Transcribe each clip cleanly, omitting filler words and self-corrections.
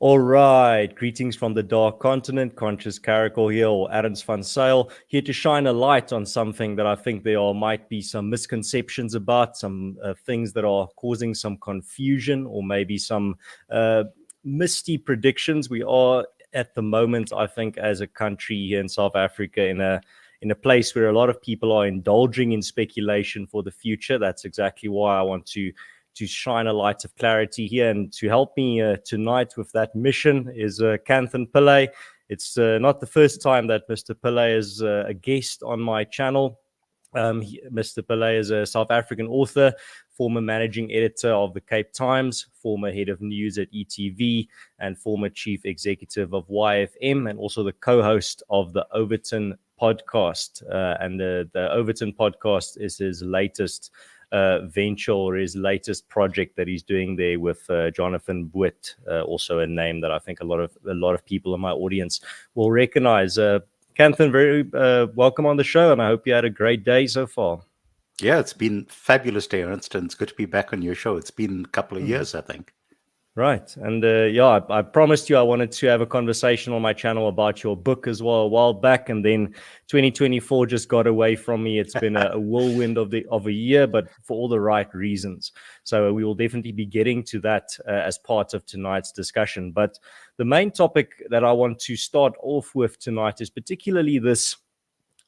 All right, greetings from the Dark Continent. Conscious Caracal here, or Adams Van Sale, here to shine a light on something that I think might be some misconceptions about, some things that are causing some confusion, or maybe some misty predictions. We are at the moment, I think, as a country here in South Africa, in a place where a lot of people are indulging in speculation for the future. That's exactly why I want to shine a light of clarity here. And to help me tonight with that mission is Kanthan Pillay. It's not the first time that Mr. Pillay is a guest on my channel. Mr. Pillay is a South African author, former managing editor of the Cape Times, former head of news at ETV, and former chief executive of YFM, and also the co-host of the Overton Podcast. And the Overton Podcast is his latest venture, or his latest project that he's doing there with Jonathan Bwitt, also a name that I think a lot of people in my audience will recognize. Kanthan, very welcome on the show, and I hope you had a great day so far. Yeah, it's been a fabulous day, Ernst, and it's good to be back on your show. It's been a couple of years, I think. Right. And I promised you I wanted to have a conversation on my channel about your book as well a while back. And then 2024 just got away from me. It's been a whirlwind of a year, but for all the right reasons. So we will definitely be getting to that as part of tonight's discussion. But the main topic that I want to start off with tonight is particularly this,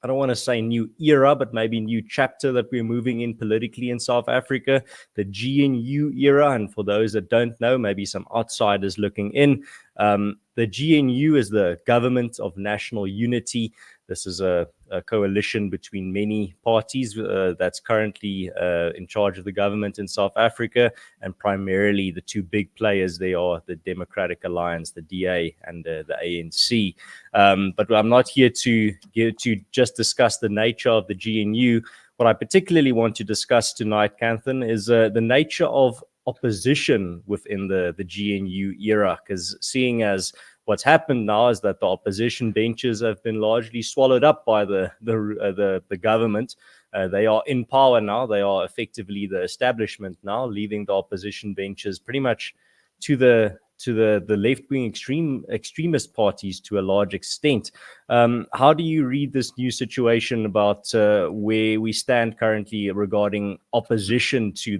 I don't want to say new era, but maybe new chapter that we're moving in politically in South Africa, the GNU era. And for those that don't know, maybe some outsiders looking in, the GNU is the Government of National Unity. This is a coalition between many parties that's currently in charge of the government in South Africa, and primarily the two big players there are the Democratic Alliance, the DA, and the ANC. But I'm not here to just discuss the nature of the GNU. What I particularly want to discuss tonight, Kanthan, is the nature of opposition within the GNU era, because seeing as what's happened now is that the opposition benches have been largely swallowed up by the government. They are in power now. They are effectively the establishment now, leaving the opposition benches pretty much to the left-wing extremist parties to a large extent. How do you read this new situation about where we stand currently regarding opposition to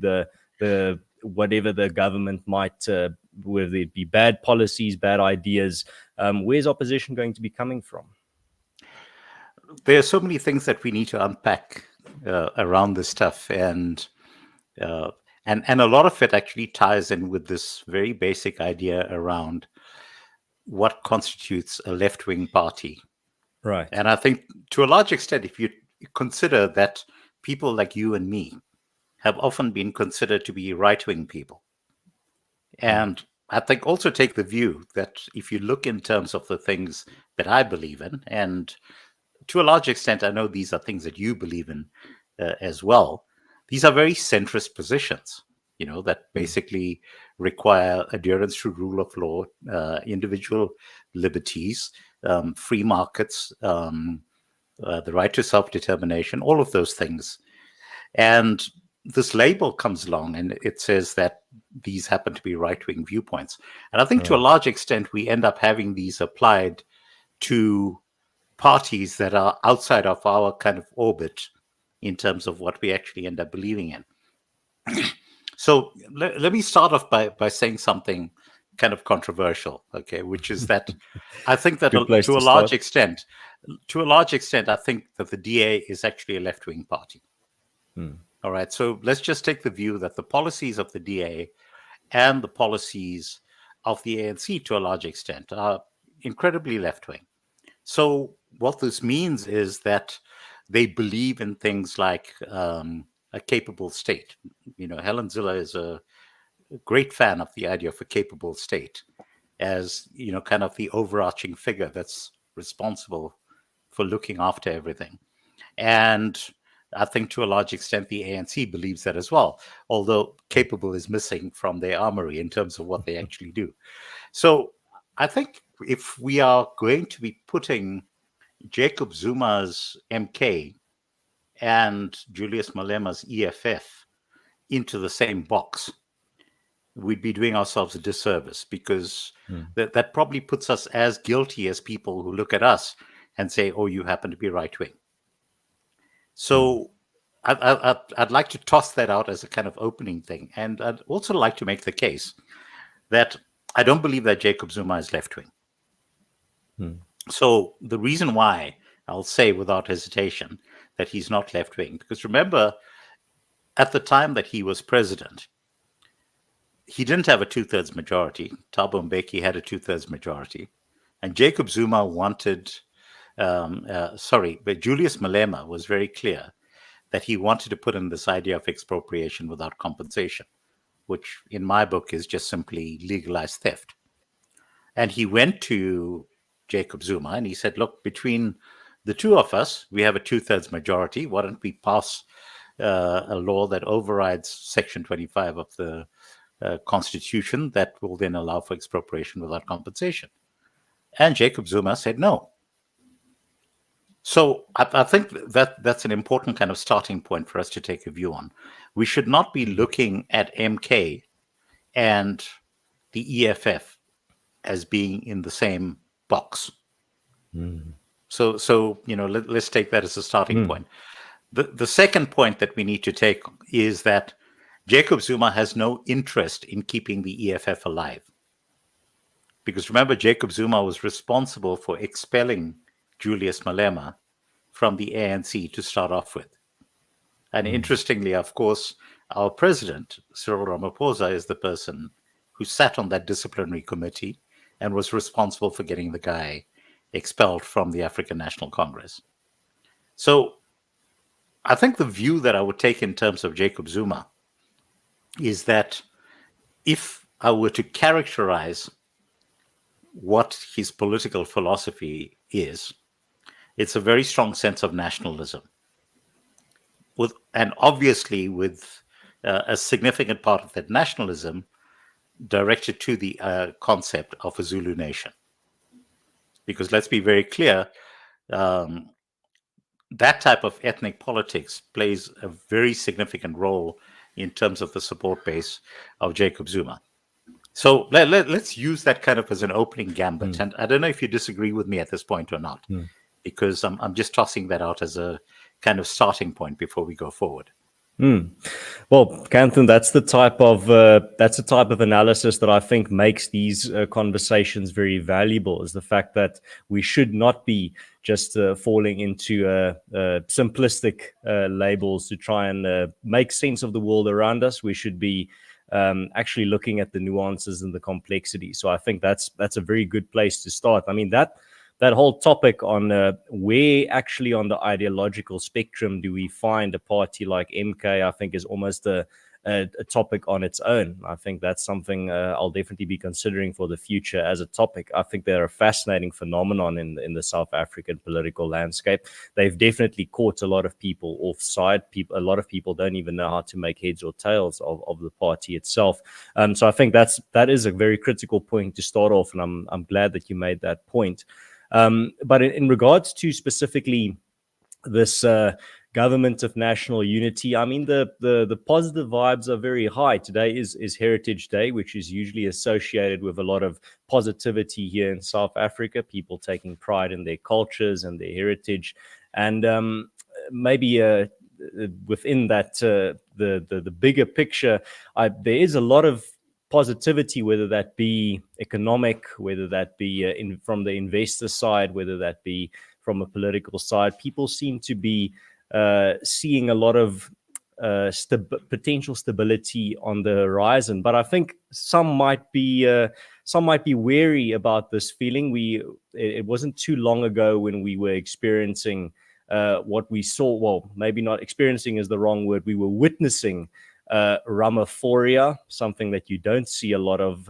the whatever the government might, whether it be bad policies, bad ideas? Where's opposition going to be coming from? There are so many things that we need to unpack around this stuff, and a lot of it actually ties in with this very basic idea around what constitutes a left-wing party. Right. And I think to a large extent, if you consider that people like you and me have often been considered to be right-wing people. And I think also take the view that if you look in terms of the things that I believe in, and to a large extent, I know these are things that you believe in as well, these are very centrist positions, that basically require adherence to rule of law, individual liberties, free markets, the right to self-determination, all of those things. And this label comes along and it says that these happen to be right-wing viewpoints. And I think to a large extent, we end up having these applied to parties that are outside of our kind of orbit in terms of what we actually end up believing in. So let me start off by saying something kind of controversial, okay, which is that I think that to a large extent, I think that the DA is actually a left-wing party. All right, so let's just take the view that the policies of the DA and the policies of the ANC to a large extent are incredibly left-wing. So what this means is that they believe in things like a capable state. Helen Ziller is a great fan of the idea of a capable state as, kind of the overarching figure that's responsible for looking after everything. And I think to a large extent, the ANC believes that as well, although capable is missing from their armory in terms of what they actually do. So I think if we are going to be putting Jacob Zuma's MK and Julius Malema's EFF into the same box, we'd be doing ourselves a disservice, because that probably puts us as guilty as people who look at us and say, oh, you happen to be right wing. So I'd like to toss that out as a kind of opening thing. And I'd also like to make the case that I don't believe that Jacob Zuma is left wing. So the reason why I'll say without hesitation that he's not left wing, because remember, at the time that he was president, he didn't have a 2/3 majority. Thabo Mbeki had a 2/3 majority. And Jacob Zuma wanted, but Julius Malema was very clear that he wanted to put in this idea of expropriation without compensation, which in my book is just simply legalized theft. And he went to Jacob Zuma and he said, look, between the two of us, we have a 2/3 majority. Why don't we pass a law that overrides Section 25 of the Constitution that will then allow for expropriation without compensation? And Jacob Zuma said no. So I think that's an important kind of starting point for us to take a view on. We should not be looking at MK and the EFF as being in the same box. So let's take that as a starting point. The second point that we need to take is that Jacob Zuma has no interest in keeping the EFF alive. Because remember, Jacob Zuma was responsible for expelling Julius Malema from the ANC to start off with. And interestingly, of course, our president, Cyril Ramaphosa, is the person who sat on that disciplinary committee and was responsible for getting the guy expelled from the African National Congress. So I think the view that I would take in terms of Jacob Zuma is that if I were to characterize what his political philosophy is, it's a very strong sense of nationalism, and obviously with a significant part of that nationalism directed to the concept of a Zulu nation. Because let's be very clear, that type of ethnic politics plays a very significant role in terms of the support base of Jacob Zuma. So let's use that kind of as an opening gambit. And I don't know if you disagree with me at this point or not, because I'm just tossing that out as a kind of starting point before we go forward. Well, Kanthan, that's the type of analysis that I think makes these conversations very valuable. Is the fact that we should not be just falling into simplistic labels to try and make sense of the world around us. We should be actually looking at the nuances and the complexity. So I think that's a very good place to start. I mean, that whole topic on where actually on the ideological spectrum do we find a party like MK, I think is almost a topic on its own. I think that's something I'll definitely be considering for the future as a topic. I think they're a fascinating phenomenon in the South African political landscape. They've definitely caught a lot of people offside. A lot of people don't even know how to make heads or tails of the party itself. So I think that is a very critical point to start off, and I'm glad that you made that point. But in regards to specifically this government of national unity, I mean, the positive vibes are very high. Today is Heritage Day, which is usually associated with a lot of positivity here in South Africa, people taking pride in their cultures and their heritage. And maybe within that, the bigger picture, there is a lot of positivity, whether that be economic, whether that be from the investor side, whether that be from a political side. People seem to be seeing a lot of potential stability on the horizon. But I think some might be wary about this feeling. It wasn't too long ago when we were experiencing what we saw. Well, maybe not experiencing is the wrong word. We were witnessing Ramaphoria, something that you don't see a lot of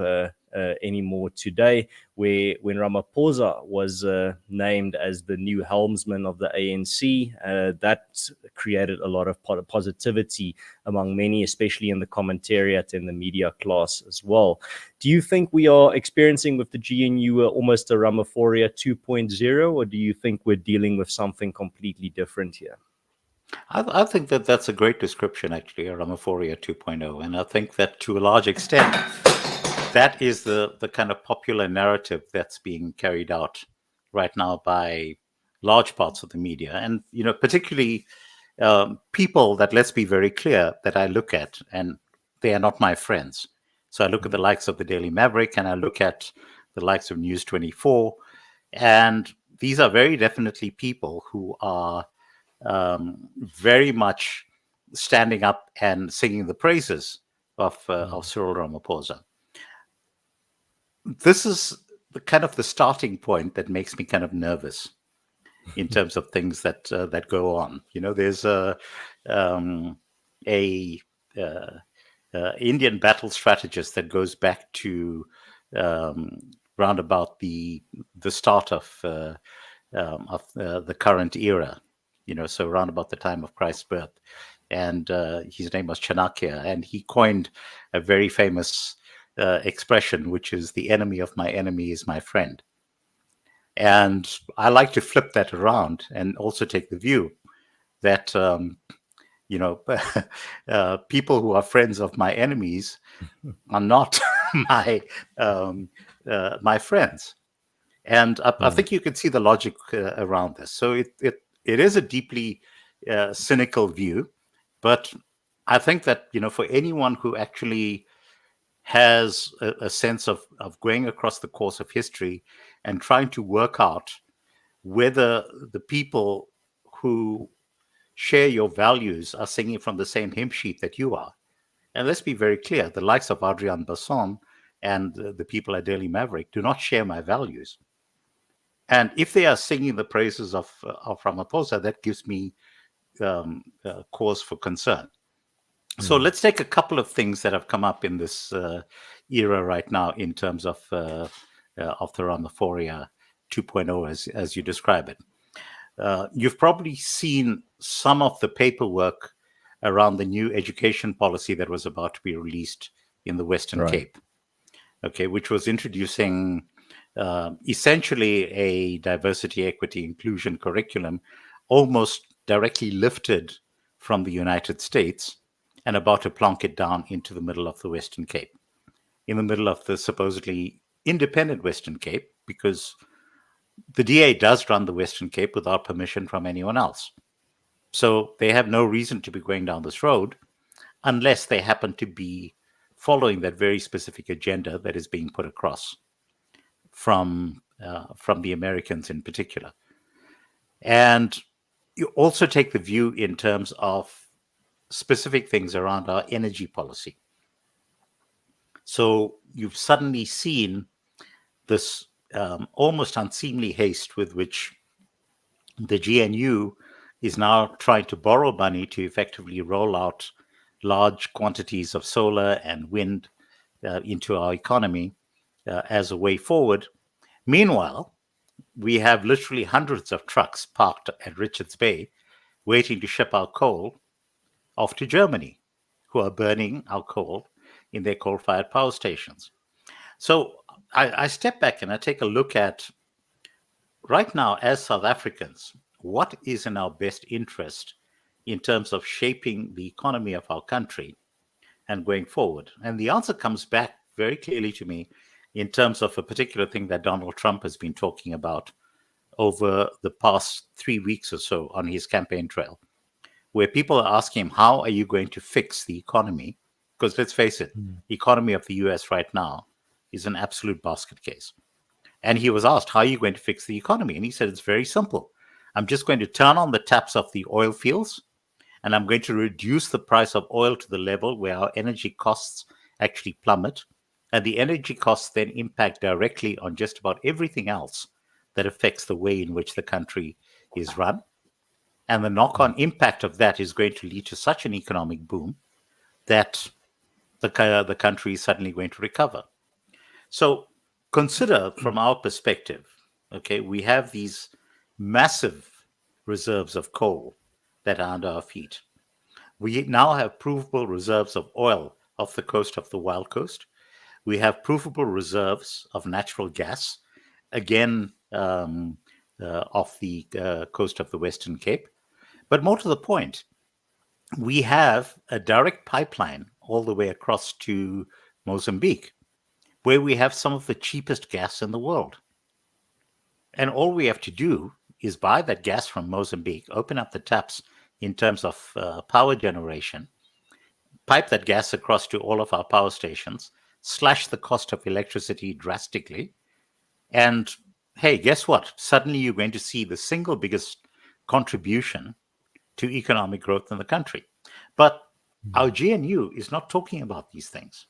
anymore today, where when Ramaphosa was named as the new helmsman of the ANC, that created a lot of positivity among many, especially in the commentariat and the media class as well. Do you think we are experiencing with the GNU almost a Ramaphoria 2.0, or do you think we're dealing with something completely different here? I think that that's a great description, actually, Ramaphoria 2.0. And I think that to a large extent, that is the kind of popular narrative that's being carried out right now by large parts of the media. And, particularly people that, let's be very clear, that I look at, and they are not my friends. So I look at the likes of the Daily Maverick, and I look at the likes of News 24. And these are very definitely people who are very much standing up and singing the praises of Cyril Ramaphosa. This is the starting point that makes me kind of nervous in terms of things that go on. There's a Indian battle strategist that goes back to round about the start of the current era. So around about the time of Christ's birth, and his name was Chanakya, and he coined a very famous expression, which is "the enemy of my enemy is my friend." And I like to flip that around and also take the view that people who are friends of my enemies are not my friends. And I think you can see the logic around this. So it is a deeply cynical view, but I think that for anyone who actually has a sense of going across the course of history and trying to work out whether the people who share your values are singing from the same hymn sheet that you are. And let's be very clear, the likes of Adrian Basson and the people at Daily Maverick do not share my values. And if they are singing the praises of Ramaphosa, that gives me cause for concern. So let's take a couple of things that have come up in this era right now in terms of the Ramaphoria 2.0, as you describe it. You've probably seen some of the paperwork around the new education policy that was about to be released in the Western Cape, which was introducing essentially a diversity, equity, inclusion curriculum almost directly lifted from the United States and about to plonk it down into the middle of the Western Cape, in the middle of the supposedly independent Western Cape, because the DA does run the Western Cape without permission from anyone else. So they have no reason to be going down this road unless they happen to be following that very specific agenda that is being put across from the Americans in particular. And you also take the view in terms of specific things around our energy policy. So you've suddenly seen this almost unseemly haste with which the GNU is now trying to borrow money to effectively roll out large quantities of solar and wind into our economy as a way forward. Meanwhile, we have literally hundreds of trucks parked at Richards Bay waiting to ship our coal off to Germany, who are burning our coal in their coal-fired power stations. So I step back and I take a look at, right now, as South Africans, what is in our best interest in terms of shaping the economy of our country and going forward? And the answer comes back very clearly to me in terms of a particular thing that Donald Trump has been talking about over the past 3 weeks or so on his campaign trail, where people are asking him, how are you going to fix the economy? Because let's face it, the economy of the US right now is an absolute basket case. And he was asked, how are you going to fix the economy? And he said, it's very simple. I'm just going to turn on the taps of the oil fields, and I'm going to reduce the price of oil to the level where our energy costs actually plummet. And the energy costs then impact directly on just about everything else that affects the way in which the country is run. And the knock-on impact of that is going to lead to such an economic boom that the country is suddenly going to recover. So consider from our perspective, we have these massive reserves of coal that are under our feet. We now have provable reserves of oil off the coast of the Wild Coast. We have provable reserves of natural gas, again, off the coast of the Western Cape. But more to the point, we have a direct pipeline all the way across to Mozambique, where we have some of the cheapest gas in the world. And all we have to do is buy that gas from Mozambique, open up the taps in terms of power generation, pipe that gas across to all of our power stations, slash the cost of electricity drastically. And hey, guess what? Suddenly you're going to see the single biggest contribution to economic growth in the country. But our GNU is not talking about these things.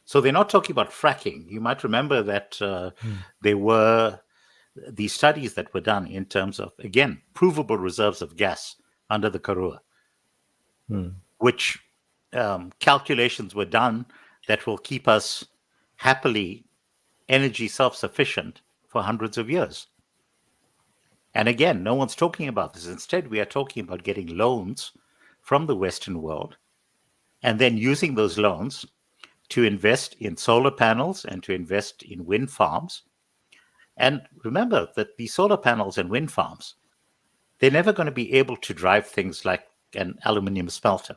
So they're not talking about fracking. You might remember that there were these studies that were done in terms of, again, provable reserves of gas under the Karoo, which calculations were done that will keep us happily energy self-sufficient for hundreds of years. And again, no one's talking about this. Instead, we are talking about getting loans from the Western world and then using those loans to invest in solar panels and to invest in wind farms. And remember that the solar panels and wind farms, they're never going to be able to drive things like an aluminium smelter.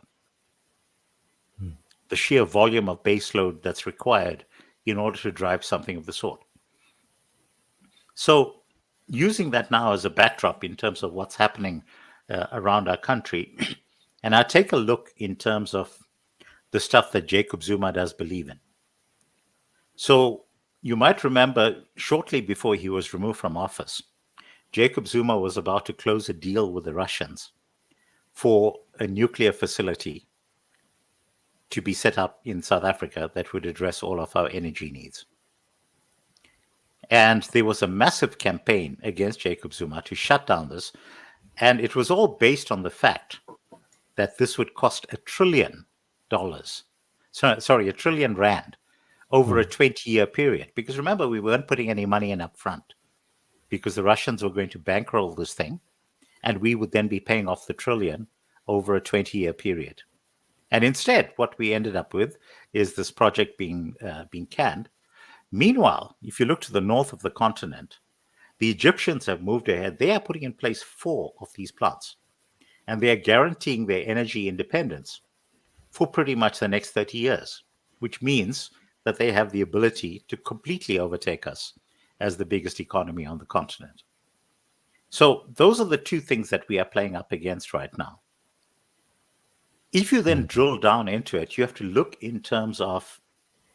The sheer volume of baseload that's required in order to drive something of the sort. So using that now as a backdrop in terms of what's happening around our country, and I take a look in terms of the stuff that Jacob Zuma does believe in. So you might remember shortly before he was removed from office, Jacob Zuma was about to close a deal with the Russians for a nuclear facility to be set up in South Africa that would address all of our energy needs. And there was a massive campaign against Jacob Zuma to shut down this. And it was all based on the fact that this would cost $1 trillion. $1 trillion over a 20-year period. Because remember, we weren't putting any money in up front because the Russians were going to bankroll this thing. And we would then be paying off the trillion over a 20-year period. And instead, what we ended up with is this project being canned. Meanwhile, if you look to the north of the continent, the Egyptians have moved ahead. They are putting in place 4 of these plants. And they are guaranteeing their energy independence for pretty much the next 30 years, which means that they have the ability to completely overtake us as the biggest economy on the continent. So those are the 2 things that we are playing up against right now. If you then drill down into it, you have to look in terms of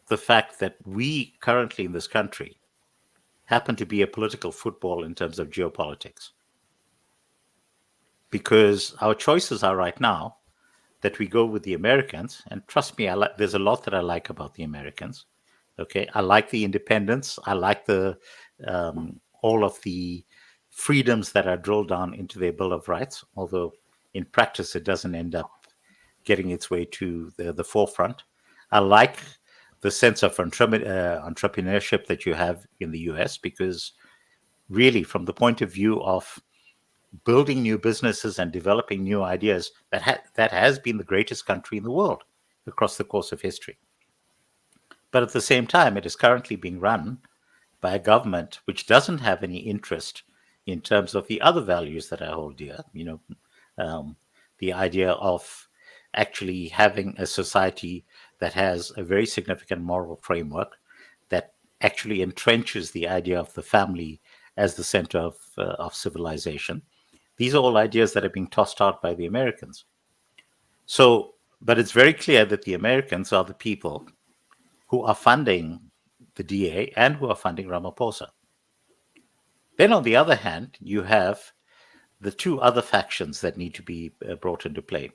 the fact that we currently in this country happen to be a political football in terms of geopolitics. Because our choices are right now that we go with the Americans, and trust me, there's a lot that I like about the Americans. Okay, I like the independence. I like the all of the freedoms that are drilled down into their Bill of Rights, although in practice it doesn't end up getting its way to the forefront. I like the sense of entrepreneurship that you have in the US, because really from the point of view of building new businesses and developing new ideas, that has been the greatest country in the world across the course of history. But at the same time, it is currently being run by a government which doesn't have any interest in terms of the other values that I hold dear, the idea of actually having a society that has a very significant moral framework that actually entrenches the idea of the family as the center of civilization. These are all ideas that are being tossed out by the Americans. So, but it's very clear that the Americans are the people who are funding the DA and who are funding Ramaphosa. Then on the other hand, you have the 2 other factions that need to be brought into play.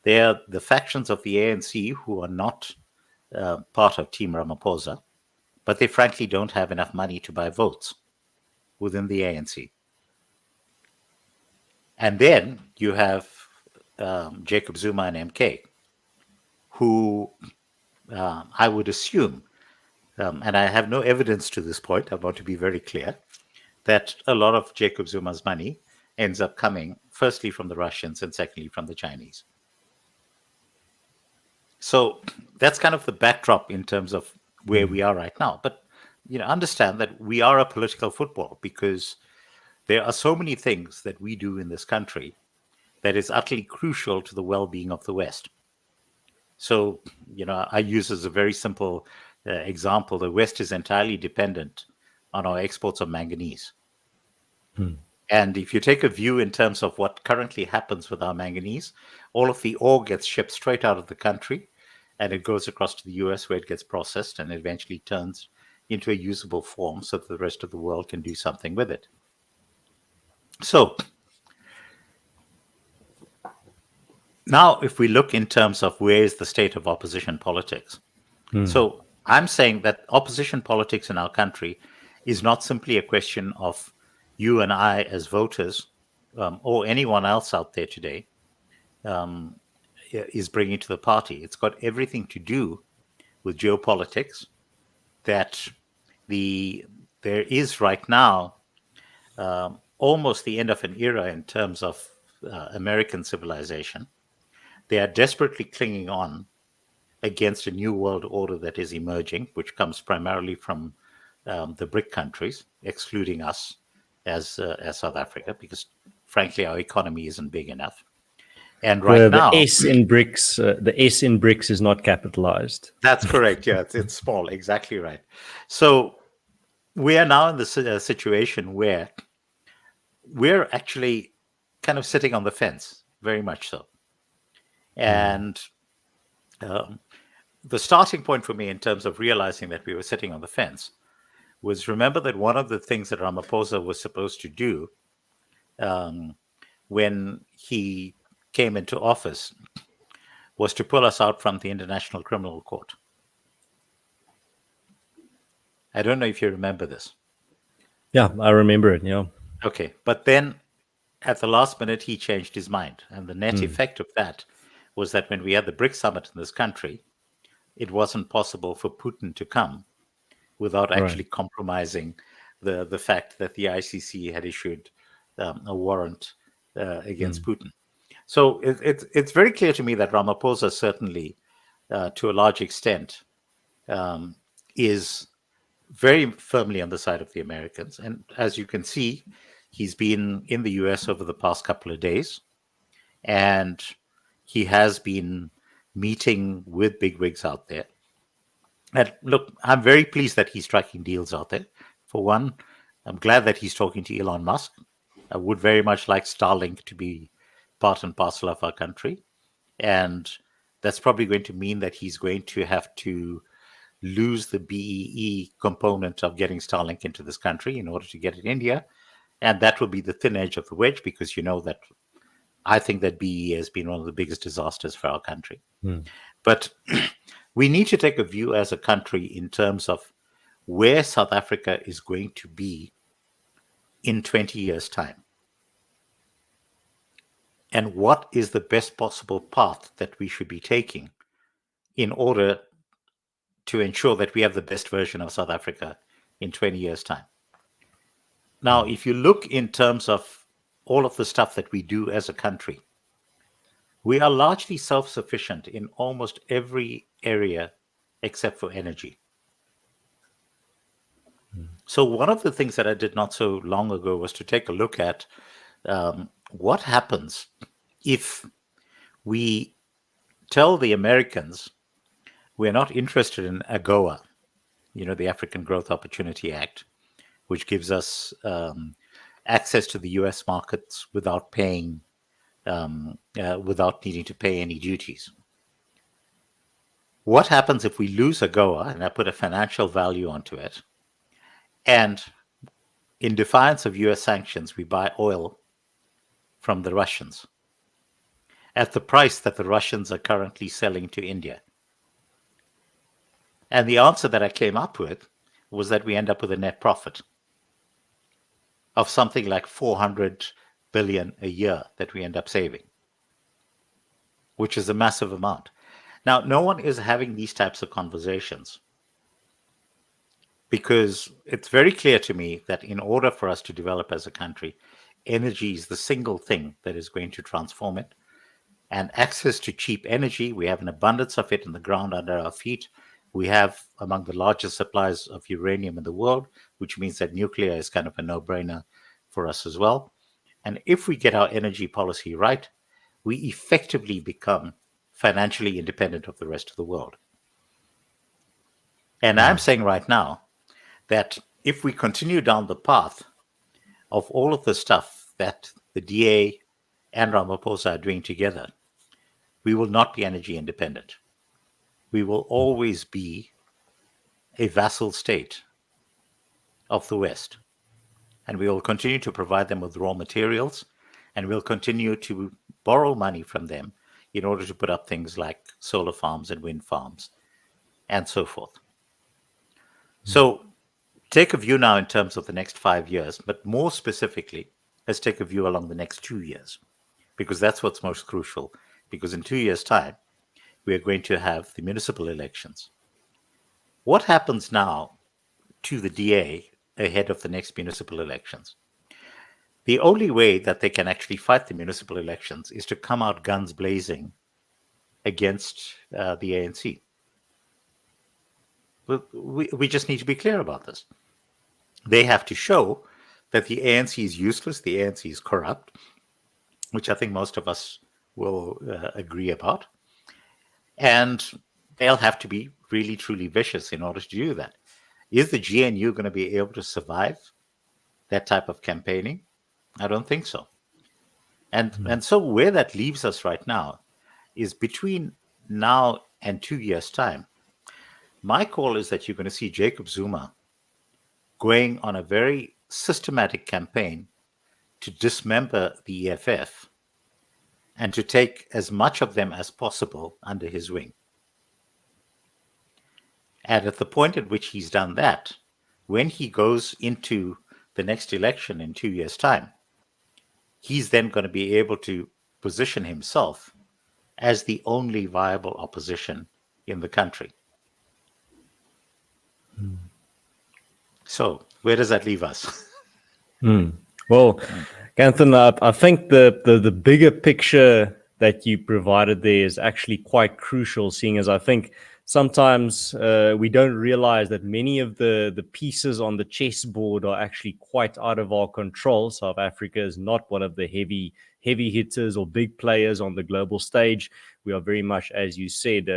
They are the factions of the ANC who are not part of Team Ramaphosa, but they frankly don't have enough money to buy votes within the ANC. And then you have Jacob Zuma and MK, who I would assume, and I have no evidence to this point, I want to be very clear, that a lot of Jacob Zuma's money ends up coming firstly from the Russians and secondly from the Chinese. So that's kind of the backdrop in terms of where we are right now. But understand that we are a political football because there are so many things that we do in this country that is utterly crucial to the well-being of the West. So, I use as a very simple example, the West is entirely dependent on our exports of manganese. And if you take a view in terms of what currently happens with our manganese, all of the ore gets shipped straight out of the country, and it goes across to the US where it gets processed and eventually turns into a usable form so that the rest of the world can do something with it. So now if we look in terms of where is the state of opposition politics, so I'm saying that opposition politics in our country is not simply a question of you and I as voters or anyone else out there today is bringing to the party. It's got everything to do with geopolitics, that there is right now almost the end of an era in terms of American civilization. They are desperately clinging on against a new world order that is emerging, which comes primarily from the BRIC countries, excluding us as South Africa, because frankly our economy isn't big enough. And right now, the S in BRICS is not capitalized. That's correct. Yeah, it's small. Exactly right. So we are now in the situation where we're actually kind of sitting on the fence, very much so. And the starting point for me in terms of realizing that we were sitting on the fence was, remember that one of the things that Ramaphosa was supposed to do when he came into office was to pull us out from the International Criminal Court. I don't know if you remember this. Yeah, I remember it, yeah. Okay, but then at the last minute, he changed his mind. And the net effect of that was that when we had the BRICS summit in this country, it wasn't possible for Putin to come without actually compromising the fact that the ICC had issued a warrant against Putin. So it's very clear to me that Ramaphosa certainly, to a large extent, is very firmly on the side of the Americans. And as you can see, he's been in the US over the past couple of days, and he has been meeting with bigwigs out there. And look, I'm very pleased that he's striking deals out there. For one, I'm glad that he's talking to Elon Musk. I would very much like Starlink to be part and parcel of our country. And that's probably going to mean that he's going to have to lose the BEE component of getting Starlink into this country in order to get it in India. And that will be the thin edge of the wedge, because you know that I think that BEE has been one of the biggest disasters for our country. But we need to take a view as a country in terms of where South Africa is going to be in 20 years' time. And what is the best possible path that we should be taking in order to ensure that we have the best version of South Africa in 20 years' time. Now, if you look in terms of all of the stuff that we do as a country, we are largely self-sufficient in almost every area except for energy. So one of the things that I did not so long ago was to take a look at what happens if we tell the Americans we're not interested in AGOA, the African Growth Opportunity Act, which gives us access to the US markets without paying, without needing to pay any duties. What happens if we lose AGOA, and I put a financial value onto it, and in defiance of US sanctions, we buy oil from the Russians at the price that the Russians are currently selling to India? And the answer that I came up with was that we end up with a net profit of something like 400 billion a year that we end up saving, which is a massive amount. Now, no one is having these types of conversations because it's very clear to me that in order for us to develop as a country, energy is the single thing that is going to transform it. And access to cheap energy, we have an abundance of it in the ground under our feet. We have among the largest supplies of uranium in the world, which means that nuclear is kind of a no-brainer for us as well. And if we get our energy policy right, we effectively become financially independent of the rest of the world. And I'm saying right now that if we continue down the path of all of the stuff that the DA and Ramaphosa are doing together, we will not be energy independent. We will always be a vassal state of the West. And we will continue to provide them with raw materials, and we'll continue to borrow money from them in order to put up things like solar farms and wind farms and so forth. So take a view now in terms of the next 5 years, but more specifically, let's take a view along the next 2 years, because that's what's most crucial. Because in 2 years' time, we are going to have the municipal elections. What happens now to the DA ahead of the next municipal elections? The only way that they can actually fight the municipal elections is to come out guns blazing against the ANC. We just need to be clear about this. They have to show that the ANC is useless, the ANC is corrupt, which I think most of us will agree about. And they'll have to be really, truly vicious in order to do that. Is the GNU going to be able to survive that type of campaigning? I don't think so. And so where that leaves us right now is between now and 2 years' time. My call is that you're going to see Jacob Zuma going on a very systematic campaign to dismember the EFF and to take as much of them as possible under his wing. And at the point at which he's done that, when he goes into the next election in 2 years' time, he's then going to be able to position himself as the only viable opposition in the country. So where does that leave us? Well, Kanthan, I think the bigger picture that you provided there is actually quite crucial, seeing as I think sometimes we don't realize that many of the pieces on the chessboard are actually quite out of our control. South Africa is not one of the heavy hitters or big players on the global stage. We are very much, as you said,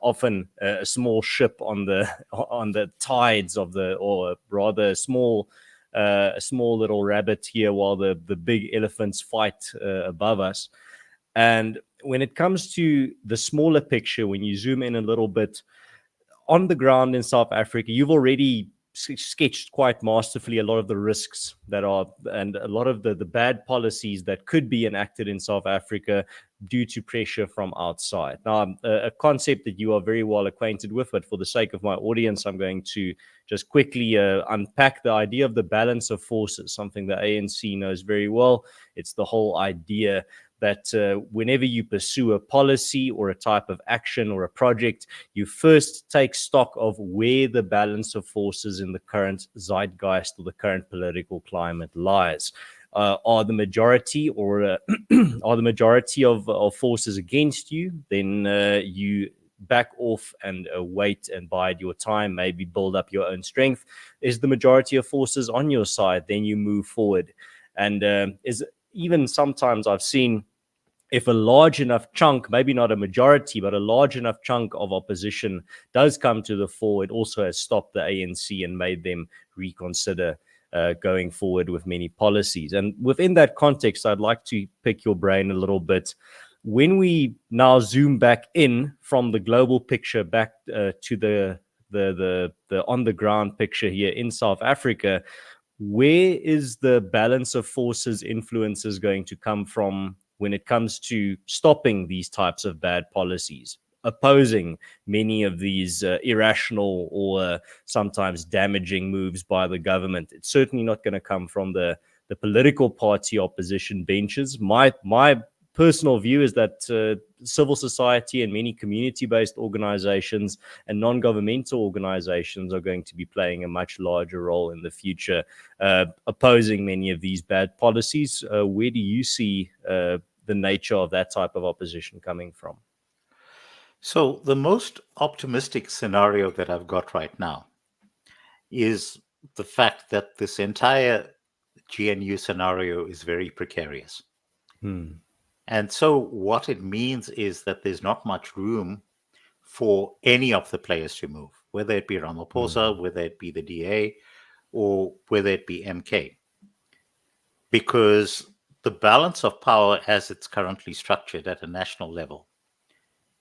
often a small ship on the tides of or rather a small little rabbit here while the big elephants fight above us. And when it comes to the smaller picture, when you zoom in a little bit on the ground in South Africa, you've already sketched quite masterfully a lot of the risks that are and a lot of the bad policies that could be enacted in South Africa due to pressure from outside. Now, a concept that you are very well acquainted with, but for the sake of my audience, I'm going to just quickly unpack the idea of the balance of forces, something the ANC knows very well. It's the whole idea that whenever you pursue a policy or a type of action or a project, you first take stock of where the balance of forces in the current zeitgeist or the current political climate lies. Are the majority or are the majority of forces against you? Then you back off and wait and bide your time, maybe build up your own strength. Is the majority of forces on your side? Then you move forward. And is even sometimes I've seen if a large enough chunk, maybe not a majority, but a large enough chunk of opposition does come to the fore, it also has stopped the ANC and made them reconsider going forward with many policies. And within that context, I'd like to pick your brain a little bit. When we now zoom back in from the global picture back to the on the ground picture here in South Africa, where is the balance of forces influences going to come from when it comes to stopping these types of bad policies, opposing many of these irrational or sometimes damaging moves by the government? It's certainly not going to come from the political party opposition benches. My personal view is that civil society and many community-based organizations and non-governmental organizations are going to be playing a much larger role in the future, opposing many of these bad policies. Where do you see the nature of that type of opposition coming from? So the most optimistic scenario that I've got right now is the fact that this entire GNU scenario is very precarious. And so what it means is that there's not much room for any of the players to move, whether it be Ramaphosa, whether it be the DA, or whether it be MK, because the balance of power as it's currently structured at a national level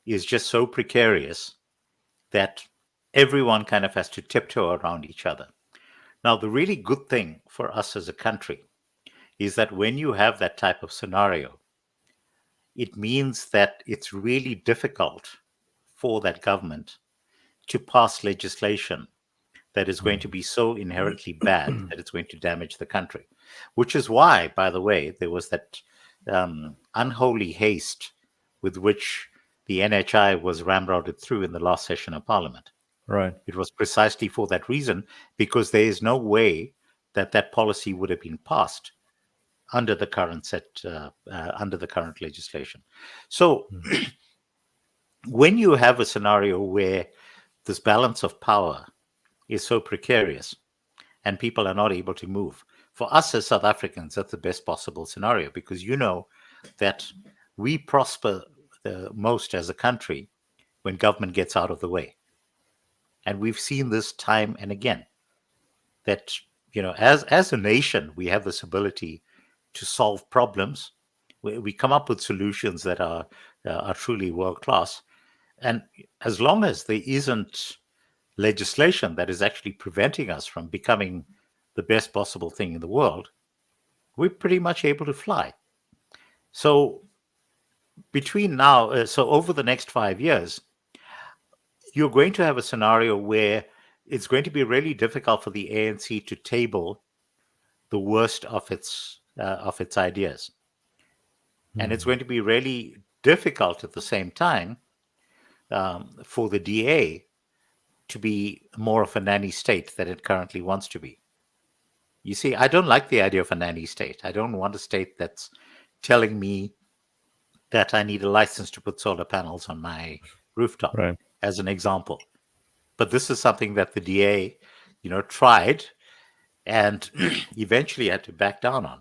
is just so precarious that everyone kind of has to tiptoe around each other. Now, the really good thing for us as a country is that when you have that type of scenario, it means that it's really difficult for that government to pass legislation that is going to be so inherently bad that it's going to damage the country. Which is why, by the way, there was that unholy haste with which the NHI was ramrodded through in the last session of Parliament. Right. It was precisely for that reason, because there is no way that that policy would have been passed under the current under the current legislation. So when you have a scenario where this balance of power is so precarious and people are not able to move, for us as South Africans, that's the best possible scenario, because you know that we prosper the most as a country when government gets out of the way. And we've seen this time and again, that, you know, as a nation, we have this ability to solve problems. We come up with solutions that are truly world class. And as long as there isn't legislation that is actually preventing us from becoming the best possible thing in the world, we're pretty much able to fly. So between now, so over the next 5 years, you're going to have a scenario where it's going to be really difficult for the ANC to table the worst of its ideas. And it's going to be really difficult at the same time for the DA to be more of a nanny state than it currently wants to be. You see, I don't like the idea of a nanny state. I don't want a state that's telling me that I need a license to put solar panels on my rooftop, Right. as an example. But this is something that the DA, tried and eventually had to back down on.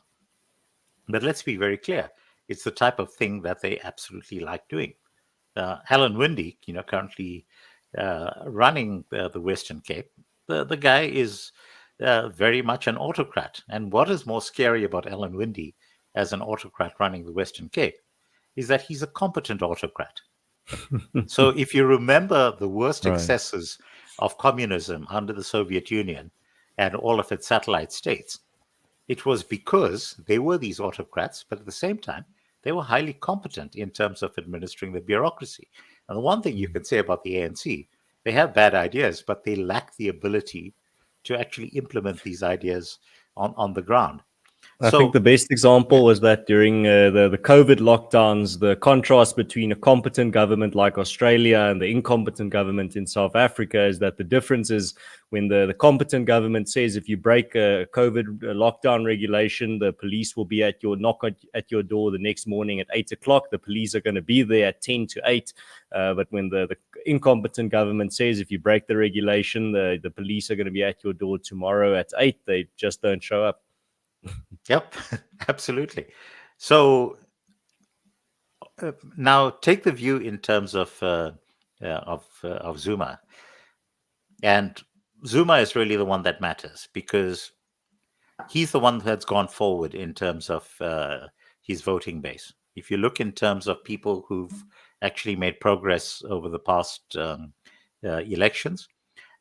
But let's be very clear. It's the type of thing that they absolutely like doing. Alan Winde, currently running the Western Cape, the guy is very much an autocrat. And what is more scary about Alan Winde as an autocrat running the Western Cape is that he's a competent autocrat. So if you remember the worst excesses of communism under the Soviet Union and all of its satellite states, it was because they were these autocrats, but at the same time, they were highly competent in terms of administering the bureaucracy. And the one thing you can say about the ANC, they have bad ideas, but they lack the ability to actually implement these ideas on the ground. I think the best example was that during the COVID lockdowns, the contrast between a competent government like Australia and the incompetent government in South Africa is that the difference is when the competent government says if you break a COVID lockdown regulation, the police will be at your door the next morning at 8 o'clock. The police are going to be there at 10 to 8. But when the incompetent government says if you break the regulation, the police are going to be at your door tomorrow at 8, they just don't show up. Yep, absolutely. So now take the view in terms of Zuma, and Zuma is really the one that matters because he's the one that's gone forward in terms of his voting base. If you look in terms of people who've actually made progress over the past elections,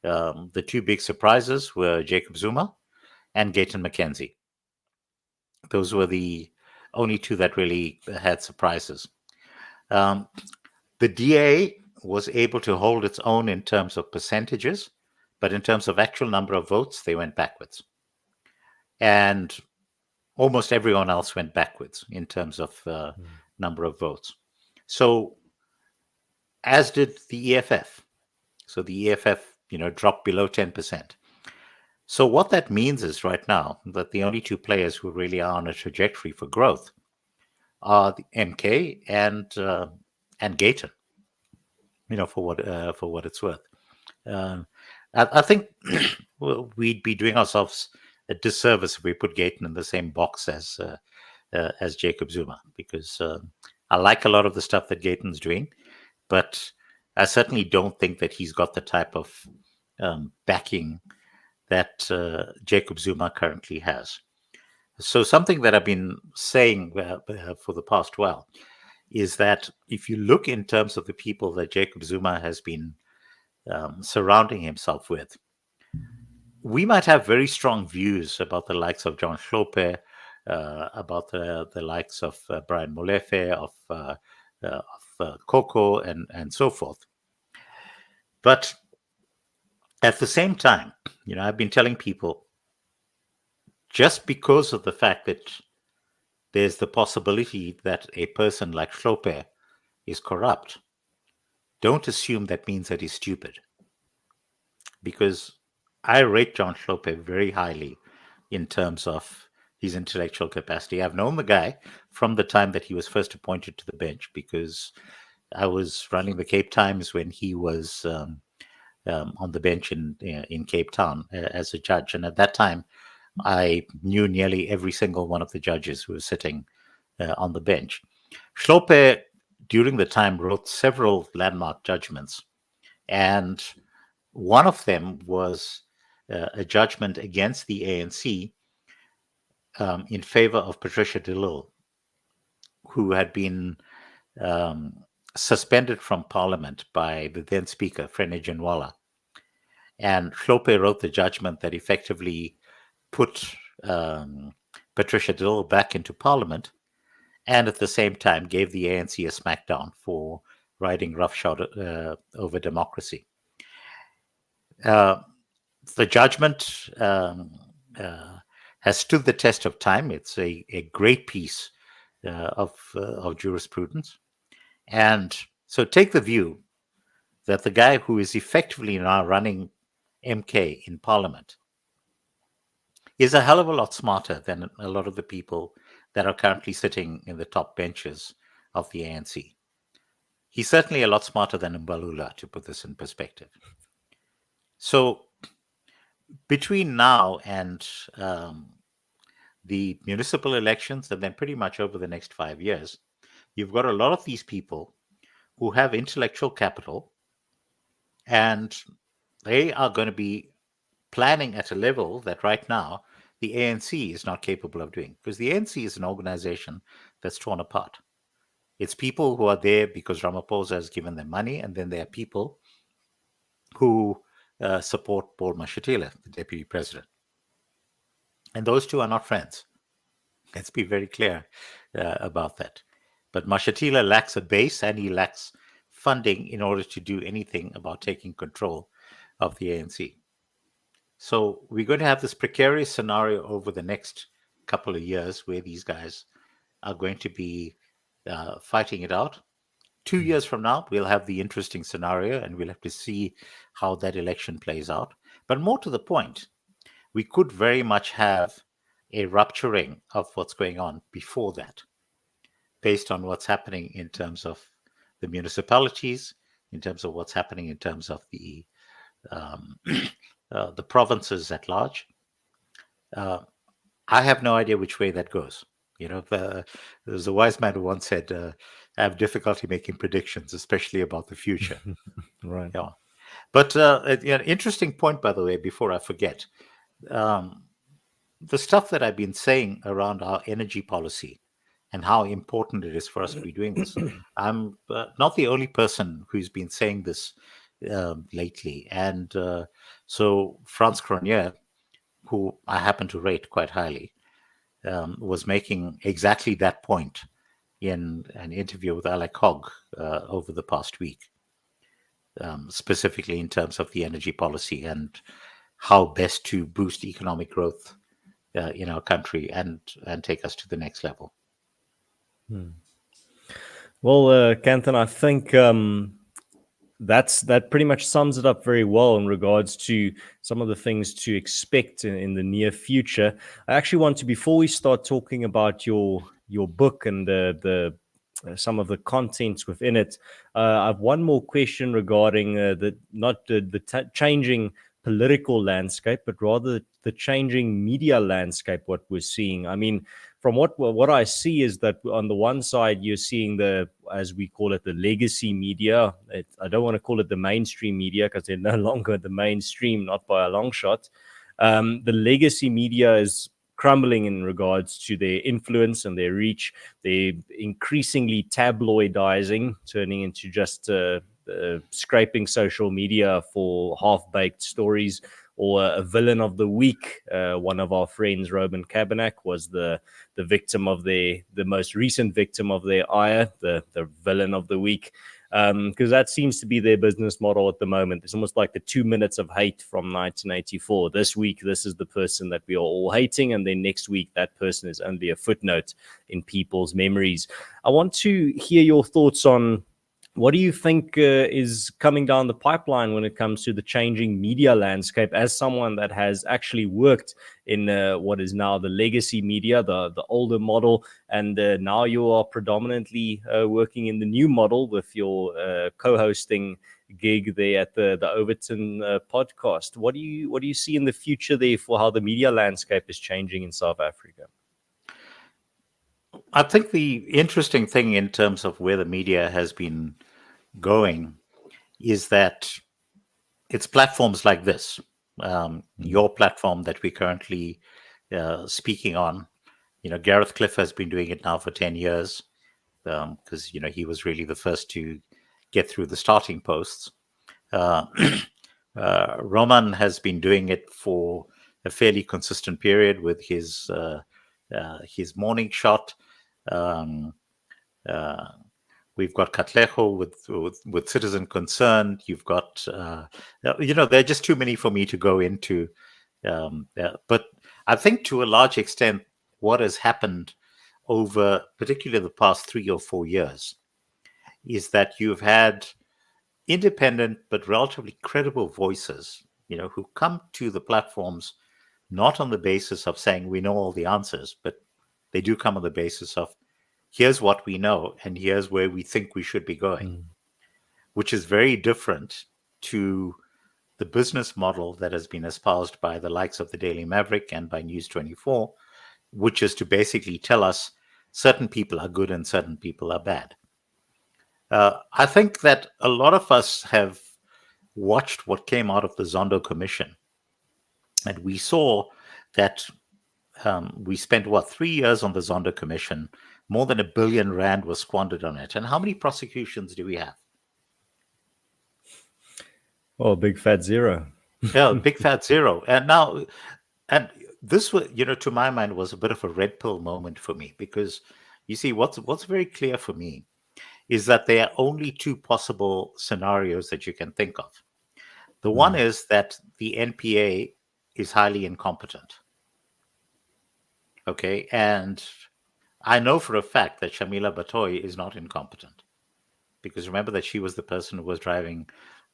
the two big surprises were Jacob Zuma and Gayton McKenzie. Those were the only two that really had surprises. The DA was able to hold its own in terms of percentages, but in terms of actual number of votes, they went backwards. And almost everyone else went backwards in terms of number of votes. So, as did the EFF. So the EFF, dropped below 10%. So what that means is right now that the only two players who really are on a trajectory for growth are the MK and Gayton. For what it's worth. I think we'd be doing ourselves a disservice if we put Gayton in the same box as Jacob Zuma, because I like a lot of the stuff that Gayton's doing, but I certainly don't think that he's got the type of backing that Jacob Zuma currently has. So something that I've been saying for the past while is that if you look in terms of the people that Jacob Zuma has been surrounding himself with, we might have very strong views about the likes of John Schlope, about the likes of Brian Molefe, of Coco, and so forth. But at the same time, I've been telling people, just because of the fact that there's the possibility that a person like Schlope is corrupt, don't assume that means that he's stupid. Because I rate John Schlope very highly in terms of his intellectual capacity. I've known the guy from the time that he was first appointed to the bench, because I was running the Cape Times when he was on the bench in Cape Town as a judge. And at that time, I knew nearly every single one of the judges who was sitting on the bench. Schlope, during the time, wrote several landmark judgments. And one of them was a judgment against the ANC in favor of Patricia de Lille, who had been suspended from Parliament by the then Speaker, Frene Ginwala. And Schlope wrote the judgment that effectively put Patricia de Lille back into Parliament, and at the same time gave the ANC a smackdown for riding roughshod over democracy. The judgment has stood the test of time. It's a great piece of jurisprudence. And so take the view that the guy who is effectively now running MK in Parliament is a hell of a lot smarter than a lot of the people that are currently sitting in the top benches of the ANC. He's certainly a lot smarter than Mbalula, to put this in perspective. So between now and the municipal elections, and then pretty much over the next 5 years, you've got a lot of these people who have intellectual capital, and they are going to be planning at a level that right now the ANC is not capable of doing, because the ANC is an organization that's torn apart. It's people who are there because Ramaphosa has given them money, and then there are people who support Paul Mashatile, the deputy president. And those two are not friends. Let's be very clear about that. But Mashatile lacks a base, and he lacks funding in order to do anything about taking control of the ANC. So we're going to have this precarious scenario over the next couple of years where these guys are going to be fighting it out. 2 years from now, we'll have the interesting scenario, and we'll have to see how that election plays out. But more to the point, we could very much have a rupturing of what's going on before that, based on what's happening in terms of the municipalities, in terms of what's happening in terms of the provinces at large. I have no idea which way that goes. There's a wise man who once said, I have difficulty making predictions, especially about the future. Right. Yeah. But an interesting point, by the way, before I forget, the stuff that I've been saying around our energy policy and how important it is for us to be doing this. I'm not the only person who's been saying this lately. And so Franz Cronier, who I happen to rate quite highly, was making exactly that point in an interview with Alec Hogg over the past week, specifically in terms of the energy policy and how best to boost economic growth in our country and take us to the next level. Well, Kanthan, I think that pretty much sums it up very well in regards to some of the things to expect in the near future. I actually want to, before we start talking about your book and the some of the contents within it, I have one more question regarding not the changing political landscape, but rather the changing media landscape, what we're seeing. I mean, from what I see is that on the one side, you're seeing the, as we call it, the legacy media. I don't want to call it the mainstream media because they're no longer the mainstream, not by a long shot. The legacy media is crumbling in regards to their influence and their reach. They're increasingly tabloidizing, turning into just scraping social media for half-baked stories, or a villain of the week. One of our friends, Robin Kabanak, was the victim of the most recent victim of their ire, the villain of the week. Because that seems to be their business model at the moment. It's almost like the 2 minutes of hate from 1984. This week, this is the person that we are all hating, and then next week, that person is only a footnote in people's memories. I want to hear your thoughts on what do you think is coming down the pipeline when it comes to the changing media landscape, as someone that has actually worked in what is now the legacy media, the older model, and now you are predominantly working in the new model with your co-hosting gig there at the Overton podcast. What do you see in the future there for how the media landscape is changing in South Africa? I think the interesting thing in terms of where the media has been going is that it's platforms like this, your platform that we're currently speaking on. Gareth Cliff has been doing it now for 10 years because, he was really the first to get through the starting posts. Roman has been doing it for a fairly consistent period with his morning shot. We've got Katlejo with Citizen Concern. You've got, there are just too many for me to go into. But I think to a large extent, what has happened over particularly the past 3 or 4 years is that you've had independent but relatively credible voices, who come to the platforms not on the basis of saying we know all the answers, but they do come on the basis of here's what we know and here's where we think we should be going, which is very different to the business model that has been espoused by the likes of the Daily Maverick and by News 24, which is to basically tell us certain people are good and certain people are bad. I think that a lot of us have watched what came out of the Zondo Commission, and we saw that we spent, 3 years on the Zondo Commission. More than R1 billion was squandered on it. And how many prosecutions do we have? Oh, big fat zero. Yeah, big fat zero. And this was, to my mind, was a bit of a red pill moment for me, because you see, what's very clear for me is that there are only two possible scenarios that you can think of. The one is that the NPA is highly incompetent. Okay, and I know for a fact that Shamila Batoy is not incompetent, because remember that she was the person who was driving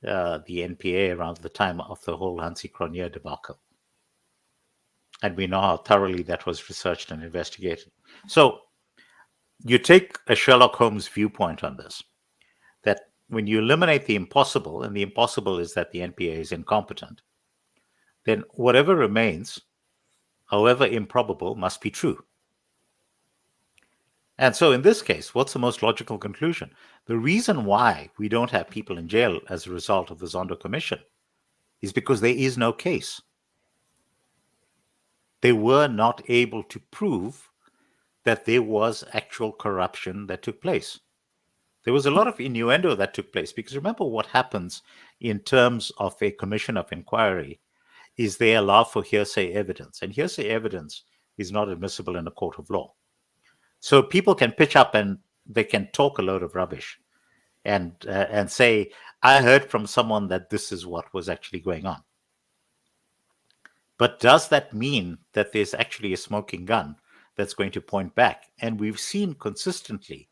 the NPA around the time of the whole Hansi Cronje debacle. And we know how thoroughly that was researched and investigated. So you take a Sherlock Holmes viewpoint on this, that when you eliminate the impossible, and the impossible is that the NPA is incompetent, then whatever remains, however improbable, must be true. And so in this case, what's the most logical conclusion? The reason why we don't have people in jail as a result of the Zondo Commission is because there is no case. They were not able to prove that there was actual corruption that took place. There was a lot of innuendo that took place, because remember what happens in terms of a commission of inquiry is they allow for hearsay evidence, and hearsay evidence is not admissible in a court of law. So people can pitch up and they can talk a load of rubbish and say, I heard from someone that this is what was actually going on. But does that mean that there's actually a smoking gun that's going to point back? And we've seen consistently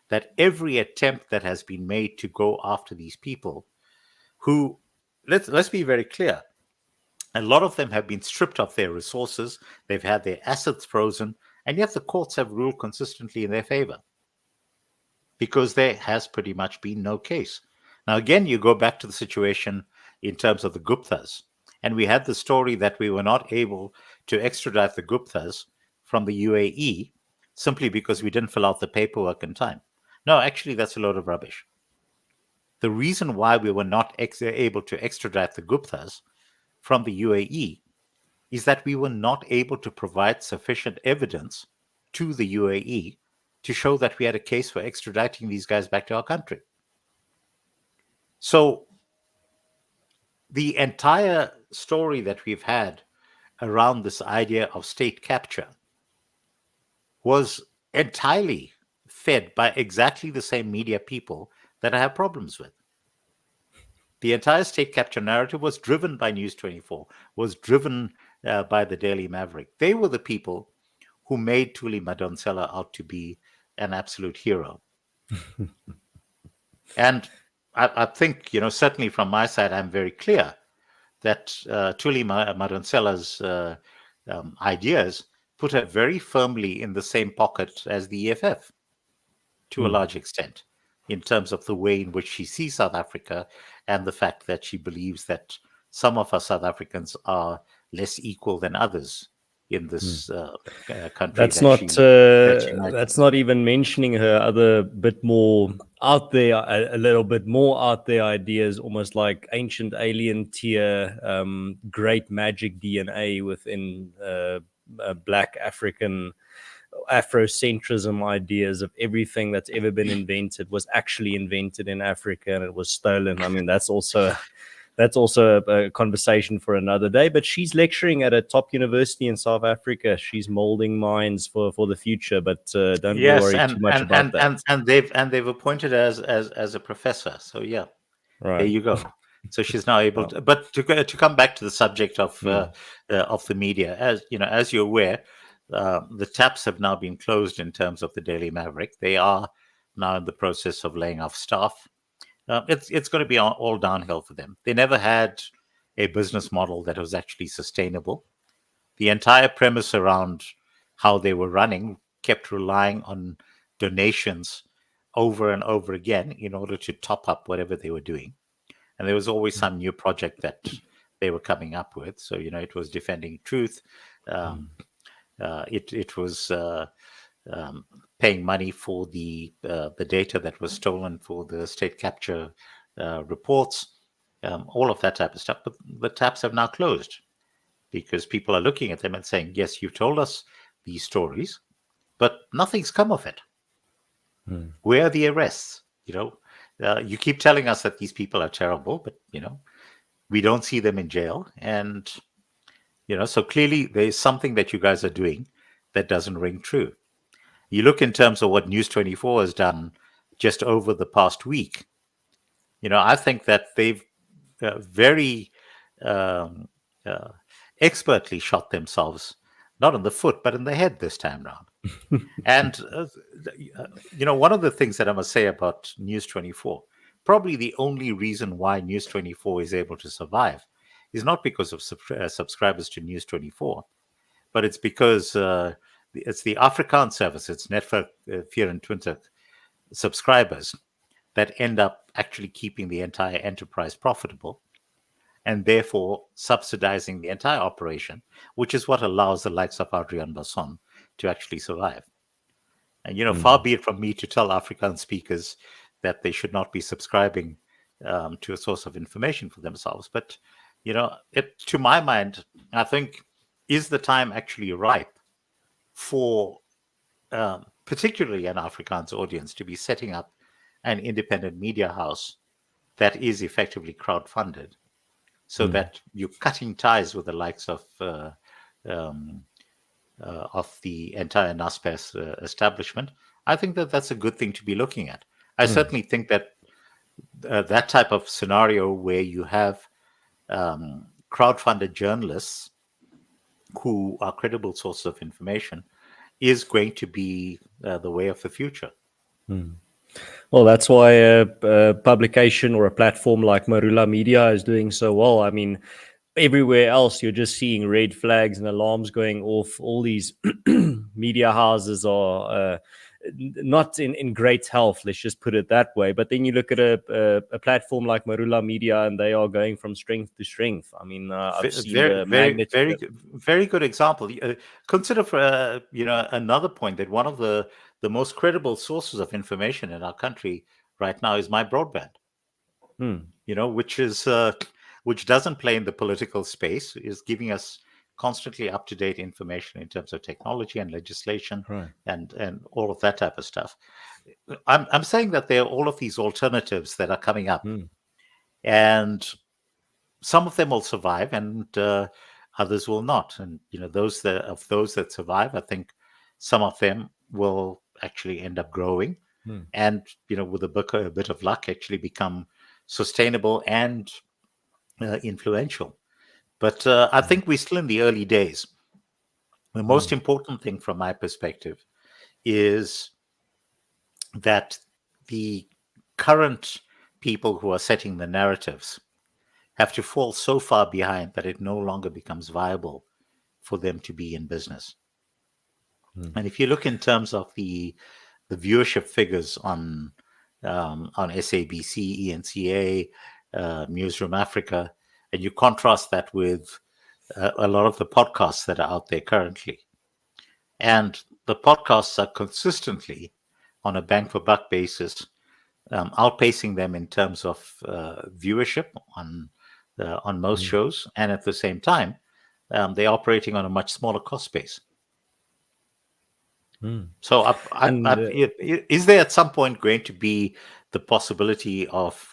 that every attempt that has been made to go after these people, who, let's be very clear, a lot of them have been stripped of their resources, they've had their assets frozen, and yet the courts have ruled consistently in their favor, because there has pretty much been no case. Now, again, you go back to the situation in terms of the Guptas, And we had the story that we were not able to extradite the Guptas from the UAE simply because we didn't fill out the paperwork in time. No, actually, that's a load of rubbish. The reason why we were not able to extradite the Guptas from the UAE is that we were not able to provide sufficient evidence to the UAE to show that we had a case for extraditing these guys back to our country. So the entire story that we've had around this idea of state capture was entirely fed by exactly the same media people that I have problems with. The entire state capture narrative was driven by News 24, was driven by the Daily Maverick. They were the people who made Thuli Madonsela out to be an absolute hero. And I think, certainly from my side, I'm very clear that Thuli Madonsela's ideas put her very firmly in the same pocket as the EFF to a large extent, in terms of the way in which she sees South Africa and the fact that she believes that some of us South Africans are less equal than others in this country. That's not even mentioning her other bit more out there, a little bit more out there ideas, almost like ancient alien tier, great magic DNA within Black African Afrocentrism ideas of everything that's ever been invented was actually invented in Africa and it was stolen. I mean, that's also a conversation for another day. But she's lecturing at a top university in South Africa. She's molding minds for the future. But don't worry too much about that. And they've appointed her as a professor. So yeah, right. There you go. So she's now able to. But to come back to the subject of the media, as you're aware, the taps have now been closed in terms of the Daily Maverick. They are now in the process of laying off staff. It's going to be all downhill for them. They never had a business model that was actually sustainable. The entire premise around how they were running kept relying on donations over and over again in order to top up whatever they were doing. And there was always some new project that they were coming up with. So, it was defending truth. It was paying money for the data that was stolen for the state capture reports, all of that type of stuff. But the taps have now closed because people are looking at them and saying, yes, you've told us these stories, but nothing's come of it. Where are the arrests? You keep telling us that these people are terrible, but, we don't see them in jail. And, so clearly there's something that you guys are doing that doesn't ring true. You look in terms of what News 24 has done just over the past week. I think that they've very expertly shot themselves, not in the foot, but in the head this time round. And, one of the things that I must say about News 24, probably the only reason why News 24 is able to survive is not because of subscribers to News 24, but it's because it's the Afrikaans service, it's Network 24 subscribers that end up actually keeping the entire enterprise profitable and therefore subsidizing the entire operation, which is what allows the likes of Adrian Basson to actually survive. And, far be it from me to tell Afrikaans speakers that they should not be subscribing to a source of information for themselves. But, to my mind, I think, is the time actually ripe for particularly an Afrikaans audience to be setting up an independent media house that is effectively crowdfunded so that you're cutting ties with the likes of the entire NASPES establishment. I think that that's a good thing to be looking at. I certainly think that that type of scenario where you have crowdfunded journalists who are credible sources of information is going to be the way of the future. Well, that's why a publication or a platform like Marula Media is doing so well. I mean, everywhere else, you're just seeing red flags and alarms going off. All these media houses are not in great health, let's just put it that way. But then you look at a platform like Marula Media, and they are going from strength to strength. I mean, I've seen Very, the very, very, magnitude. very good example. Consider for another point that one of the most credible sources of information in our country right now is my broadband. Which doesn't play in the political space, is giving us constantly up to date information in terms of technology and legislation, Right. and all of that type of stuff. I'm saying that there are all of these alternatives that are coming up, and some of them will survive, and others will not. And those that survive, I think some of them will actually end up growing, and with a bit of luck, actually become sustainable and influential. But I think we're still in the early days. The most important thing from my perspective is that the current people who are setting the narratives have to fall so far behind that it no longer becomes viable for them to be in business. And if you look in terms of the viewership figures on SABC, ENCA, Newsroom Africa, and you contrast that with a lot of the podcasts that are out there currently, and the podcasts are consistently on a bang for buck basis, outpacing them in terms of viewership on most shows, and at the same time, they're operating on a much smaller cost base. So, is there at some point going to be the possibility of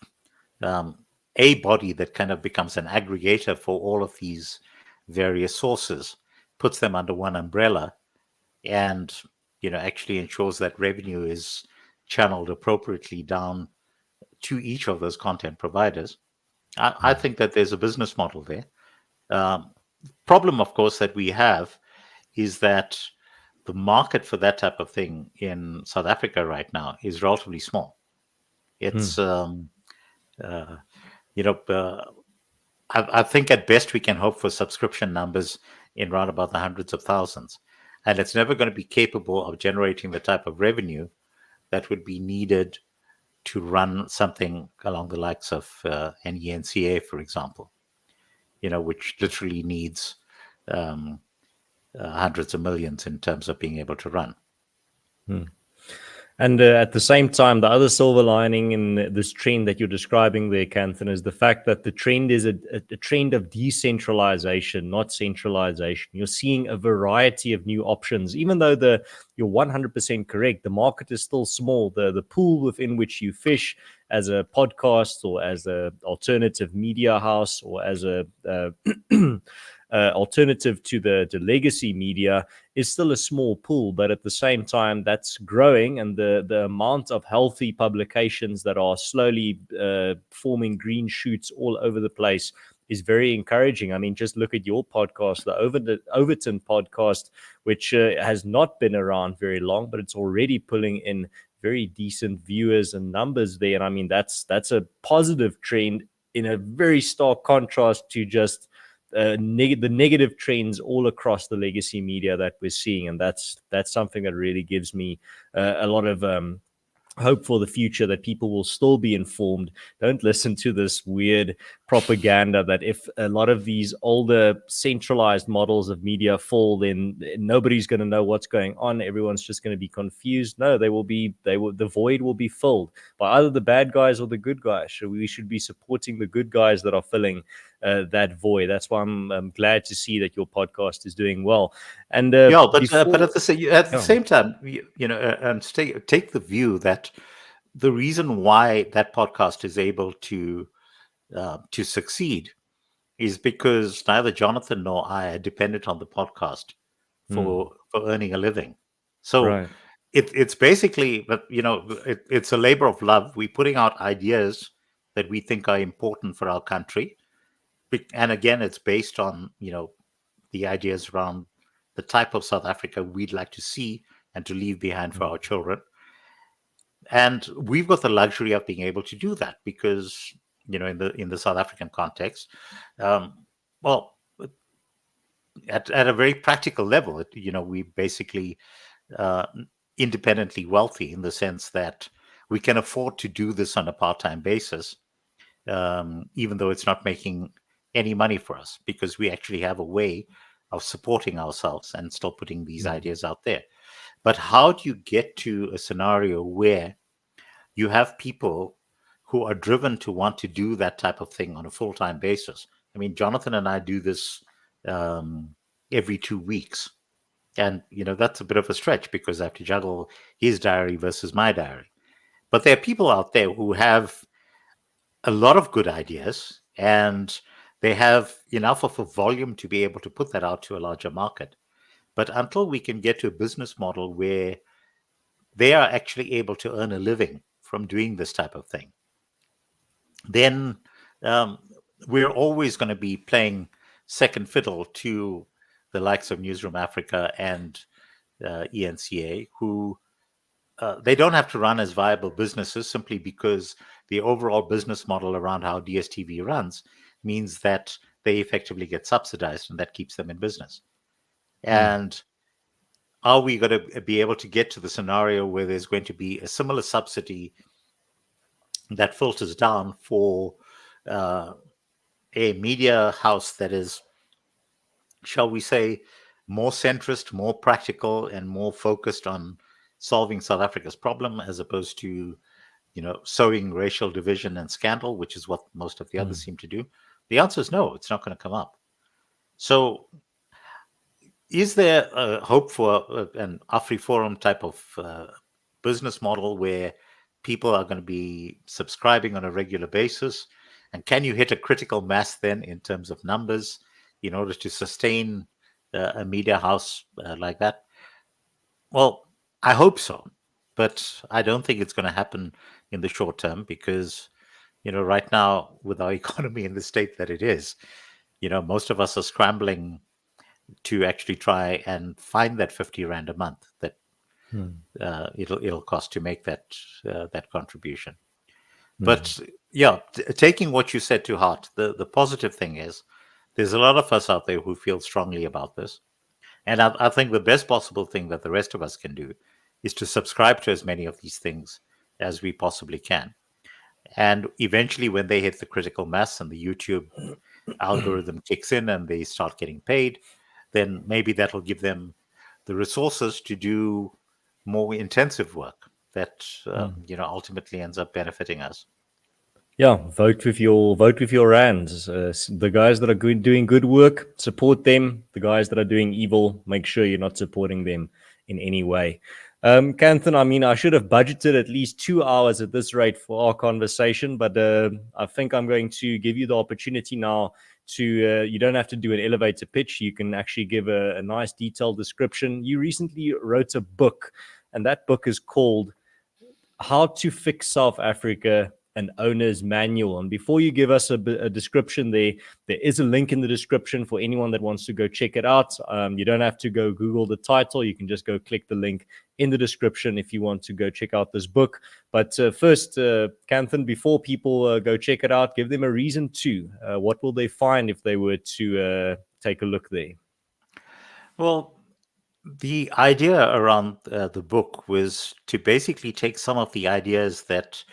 a body that kind of becomes an aggregator for all of these various sources, puts them under one umbrella, and actually ensures that revenue is channeled appropriately down to each of those content providers? I think that there's a business model there. Problem, of course, that we have is that the market for that type of thing in South Africa right now is relatively small. It's I think at best we can hope for subscription numbers in around about the hundreds of thousands, and it's never going to be capable of generating the type of revenue that would be needed to run something along the likes of NENCA, for example, which literally needs hundreds of millions in terms of being able to run. And at the same time, the other silver lining in this trend that you're describing there, Kanthan, is the fact that the trend is a trend of decentralization, not centralization. You're seeing a variety of new options, even though you're 100% correct. The market is still small. The pool within which you fish as a podcast or as a alternative media house or as a alternative to the legacy media is still a small pool, but at the same time that's growing, and the amount of healthy publications that are slowly forming green shoots all over the place is very encouraging. I mean, just look at your podcast, the Overton Podcast, which has not been around very long, but it's already pulling in very decent viewers and numbers there. And I mean, that's a positive trend in a very stark contrast to just the negative trends all across the legacy media that we're seeing. And that's something that really gives me a lot of hope for the future, that people will still be informed. Don't listen to this weird propaganda that if a lot of these older centralized models of media fall, then nobody's going to know what's going on. Everyone's just going to be confused. No, the void will be filled by either the bad guys or the good guys. So we should be supporting the good guys that are filling that void. That's why I'm glad to see that your podcast is doing well. And but at the same time, and take the view that the reason why that podcast is able to succeed is because neither Jonathan nor I are dependent on the podcast for earning a living. So it's basically, it's a labor of love. We're putting out ideas that we think are important for our country, and again, it's based on the ideas around the type of South Africa we'd like to see and to leave behind for our children. And we've got the luxury of being able to do that because, in the South African context, at a very practical level, we basically independently wealthy in the sense that we can afford to do this on a part-time basis, even though it's not making any money for us, because we actually have a way of supporting ourselves and still putting these ideas out there. But how do you get to a scenario where you have people who are driven to want to do that type of thing on a full-time basis? I mean, Jonathan and I do this every 2 weeks. And, that's a bit of a stretch because I have to juggle his diary versus my diary. But there are people out there who have a lot of good ideas, and they have enough of a volume to be able to put that out to a larger market. But until we can get to a business model where they are actually able to earn a living from doing this type of thing, then we're always going to be playing second fiddle to the likes of Newsroom Africa and ENCA, who they don't have to run as viable businesses simply because the overall business model around how DSTV runs means that they effectively get subsidized, and that keeps them in business. And are we going to be able to get to the scenario where there's going to be a similar subsidy that filters down for a media house that is, shall we say, more centrist, more practical, and more focused on solving South Africa's problem, as opposed to, sowing racial division and scandal, which is what most of the others seem to do? The answer is no, it's not going to come up. So is there a hope for an AfriForum type of business model where people are going to be subscribing on a regular basis? And can you hit a critical mass then in terms of numbers in order to sustain a media house like that? Well, I hope so, but I don't think it's going to happen in the short term because, right now with our economy in the state that it is, most of us are scrambling to actually try and find that 50 Rand a month that it'll cost to make that contribution. But yeah, taking what you said to heart, the positive thing is there's a lot of us out there who feel strongly about this. And I think the best possible thing that the rest of us can do is to subscribe to as many of these things as we possibly can. And eventually, when they hit the critical mass and the YouTube algorithm kicks in and they start getting paid, then maybe that'll give them the resources to do more intensive work that ultimately ends up benefiting us. Yeah, vote with your rands. The guys that are doing good work, support them. The guys that are doing evil, make sure you're not supporting them in any way. Kanthan, I mean, I should have budgeted at least 2 hours at this rate for our conversation, but I think I'm going to give you the opportunity now to, you don't have to do an elevator pitch. You can actually give a nice detailed description. You recently wrote a book, and that book is called How to Fix South Africa, an Owner's Manual. And before you give us a description, there is a link in the description for anyone that wants to go check it out. You don't have to go Google the title. You can just go click the link in the description if you want to go check out this book. But first, Kanthan, before people go check it out, give them a reason to. What will they find if they were to take a look there? Well, the idea around the book was to basically take some of the ideas that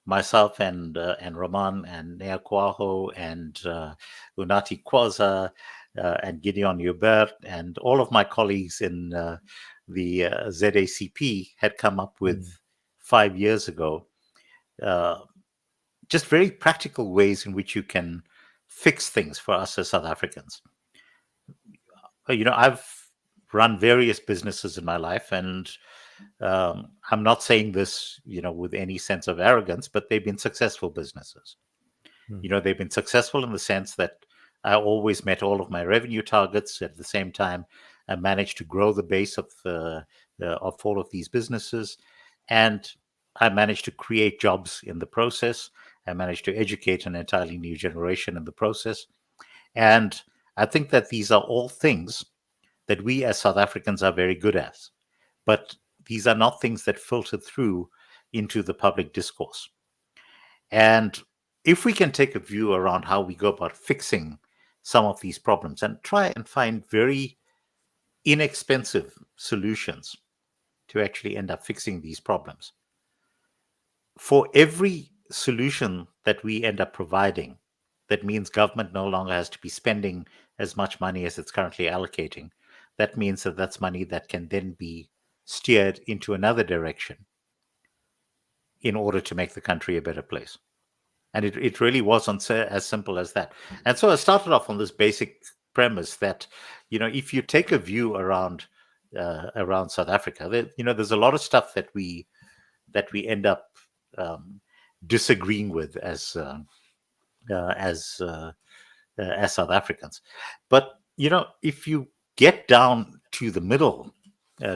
myself and Raman and Nea Kwaho and Unati Kwaza and Gideon Hubert and all of my colleagues in the ZACP had come up with 5 years ago. Just very practical ways in which you can fix things for us as South Africans. I've run various businesses in my life, and I'm not saying this, with any sense of arrogance, but they've been successful businesses. They've been successful in the sense that I always met all of my revenue targets. At the same time, I managed to grow the base of all of these businesses, and I managed to create jobs in the process. I managed to educate an entirely new generation in the process. And I think that these are all things that we as South Africans are very good at. But these are not things that filter through into the public discourse. And if we can take a view around how we go about fixing some of these problems and try and find very inexpensive solutions to actually end up fixing these problems. For every solution that we end up providing, that means government no longer has to be spending as much money as it's currently allocating. That means that that's money that can then be steered into another direction in order to make the country a better place. And it really wasn't as simple as that. And so I started off on this basic premise that, if you take a view around South Africa, there's a lot of stuff that we end up disagreeing with as South Africans. But if you get down to the middle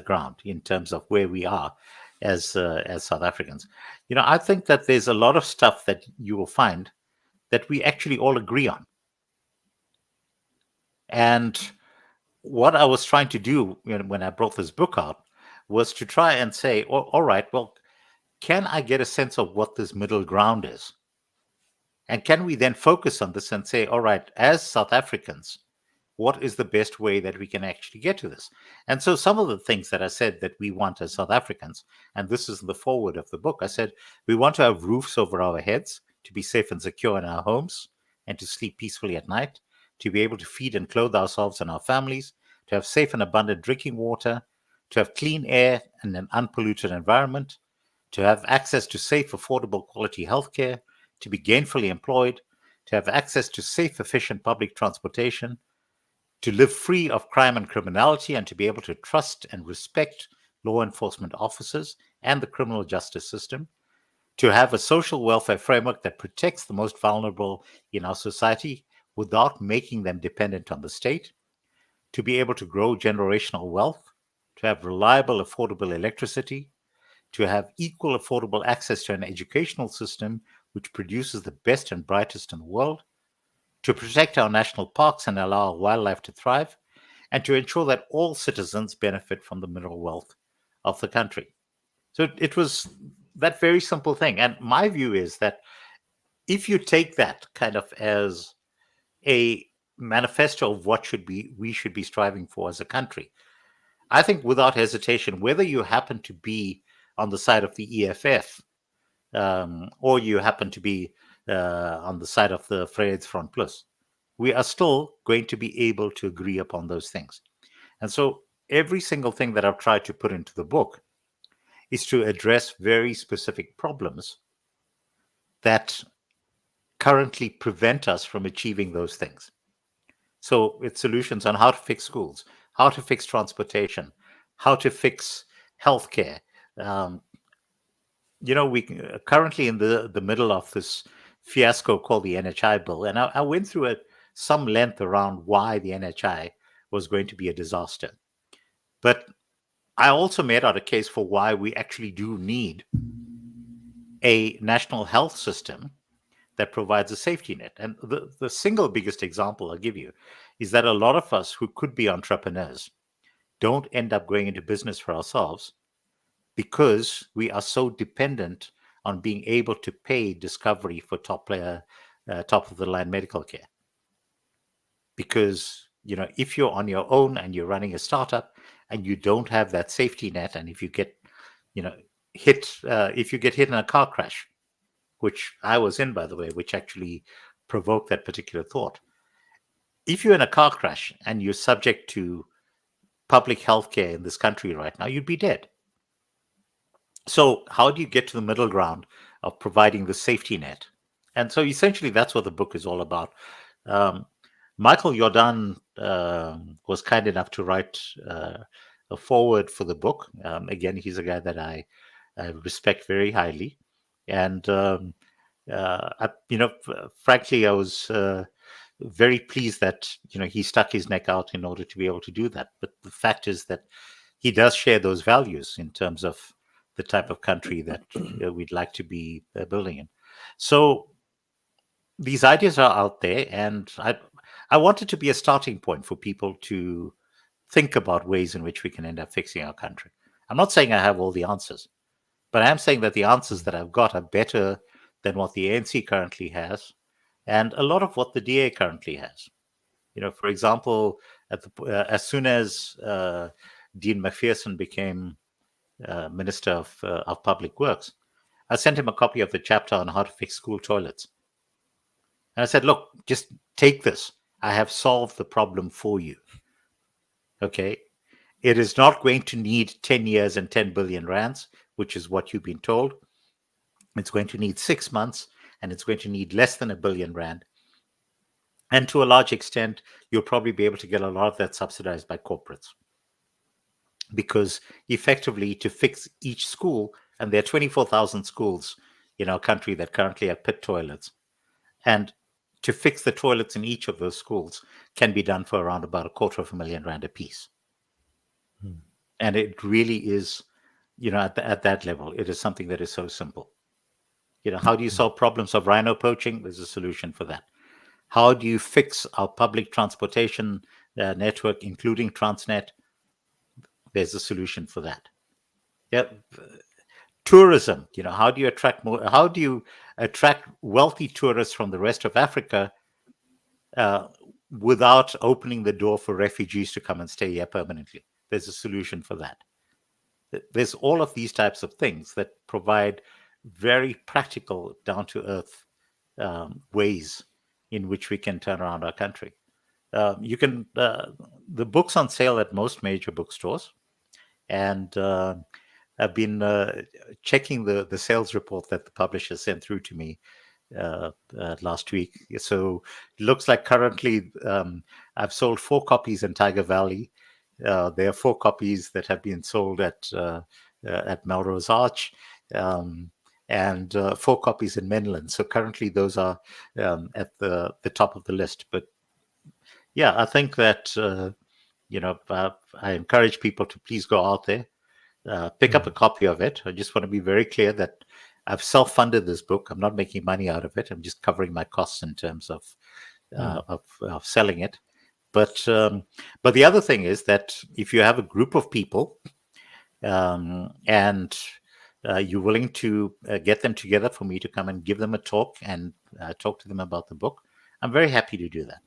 ground in terms of where we are as South Africans, I think that there's a lot of stuff that you will find that we actually all agree on. And what I was trying to do when I brought this book out was to try and say, all right, well, can I get a sense of what this middle ground is? And can we then focus on this and say, all right, as South Africans, what is the best way that we can actually get to this? And so some of the things that I said that we want as South Africans, and this is the foreword of the book, I said, we want to have roofs over our heads, to be safe and secure in our homes, and to sleep peacefully at night, to be able to feed and clothe ourselves and our families, to have safe and abundant drinking water, to have clean air and an unpolluted environment, to have access to safe, affordable, quality healthcare, to be gainfully employed, to have access to safe, efficient public transportation, to live free of crime and criminality, and to be able to trust and respect law enforcement officers and the criminal justice system, to have a social welfare framework that protects the most vulnerable in our society without making them dependent on the state, to be able to grow generational wealth, to have reliable, affordable electricity, to have equal, affordable access to an educational system which produces the best and brightest in the world, to protect our national parks and allow our wildlife to thrive, and to ensure that all citizens benefit from the mineral wealth of the country. So it was that very simple thing. And my view is that if you take that kind of as a manifesto of what we should be striving for as a country, I think without hesitation, whether you happen to be on the side of the EFF or you happen to be on the side of the Vryheidsfront Plus, we are still going to be able to agree upon those things. And so every single thing that I've tried to put into the book is to address very specific problems that currently prevent us from achieving those things. So it's solutions on how to fix schools, how to fix transportation, how to fix healthcare. We currently in the middle of this fiasco called the NHI bill, and I went through at some length around why the NHI was going to be a disaster. But I also made out a case for why we actually do need a national health system that provides a safety net. And the single biggest example I'll give you is that a lot of us who could be entrepreneurs don't end up going into business for ourselves because we are so dependent on being able to pay Discovery for top of the line medical care. Because, if you're on your own and you're running a startup and you don't have that safety net, and if you get, hit in a car crash, which I was in, by the way, which actually provoked that particular thought. If you're in a car crash and you're subject to public health care in this country right now, you'd be dead. So how do you get to the middle ground of providing the safety net? And so essentially that's what the book is all about. Michael Jordan was kind enough to write a foreword for the book. Again, he's a guy that I respect very highly. And, frankly, I was very pleased that, he stuck his neck out in order to be able to do that. But the fact is that he does share those values in terms of the type of country that we'd like to be building in. So these ideas are out there, and I want it to be a starting point for people to think about ways in which we can end up fixing our country. I'm not saying I have all the answers, but I am saying that the answers that I've got are better than what the ANC currently has, and a lot of what the DA currently has. For example, as soon as Dean McPherson became Minister of Public Works. I sent him a copy of the chapter on how to fix school toilets. And I said, look, just take this. I have solved the problem for you. Okay. It is not going to need 10 years and 10 billion rands, which is what you've been told. It's going to need 6 months, and it's going to need less than R1 billion. And to a large extent, you'll probably be able to get a lot of that subsidized by corporates. Because effectively, to fix each school, and there are 24,000 schools in our country that currently have pit toilets, and to fix the toilets in each of those schools can be done for around about R250,000 a piece. And it really is, at that level, it is something that is so simple. How do you solve problems of rhino poaching? There's a solution for that. How do you fix our public transportation network, including Transnet? There's a solution for that. Yeah. Tourism, how do you attract more? How do you attract wealthy tourists from the rest of Africa without opening the door for refugees to come and stay here permanently? There's a solution for that. There's all of these types of things that provide very practical, down-to-earth ways in which we can turn around our country. The book's on sale at most major bookstores, and I've been checking the sales report that the publisher sent through to me last week. So it looks like currently I've sold 4 copies in Tiger Valley. There are 4 copies that have been sold at Melrose Arch, and 4 copies in Menland. So currently those are at the top of the list. But yeah, I think that I encourage people to please go out there, pick up a copy of it. I just want to be very clear that I've self-funded this book. I'm not making money out of it. I'm just covering my costs in terms of selling it. But the other thing is that if you have a group of people and you're willing to get them together for me to come and give them a talk and talk to them about the book, I'm very happy to do that.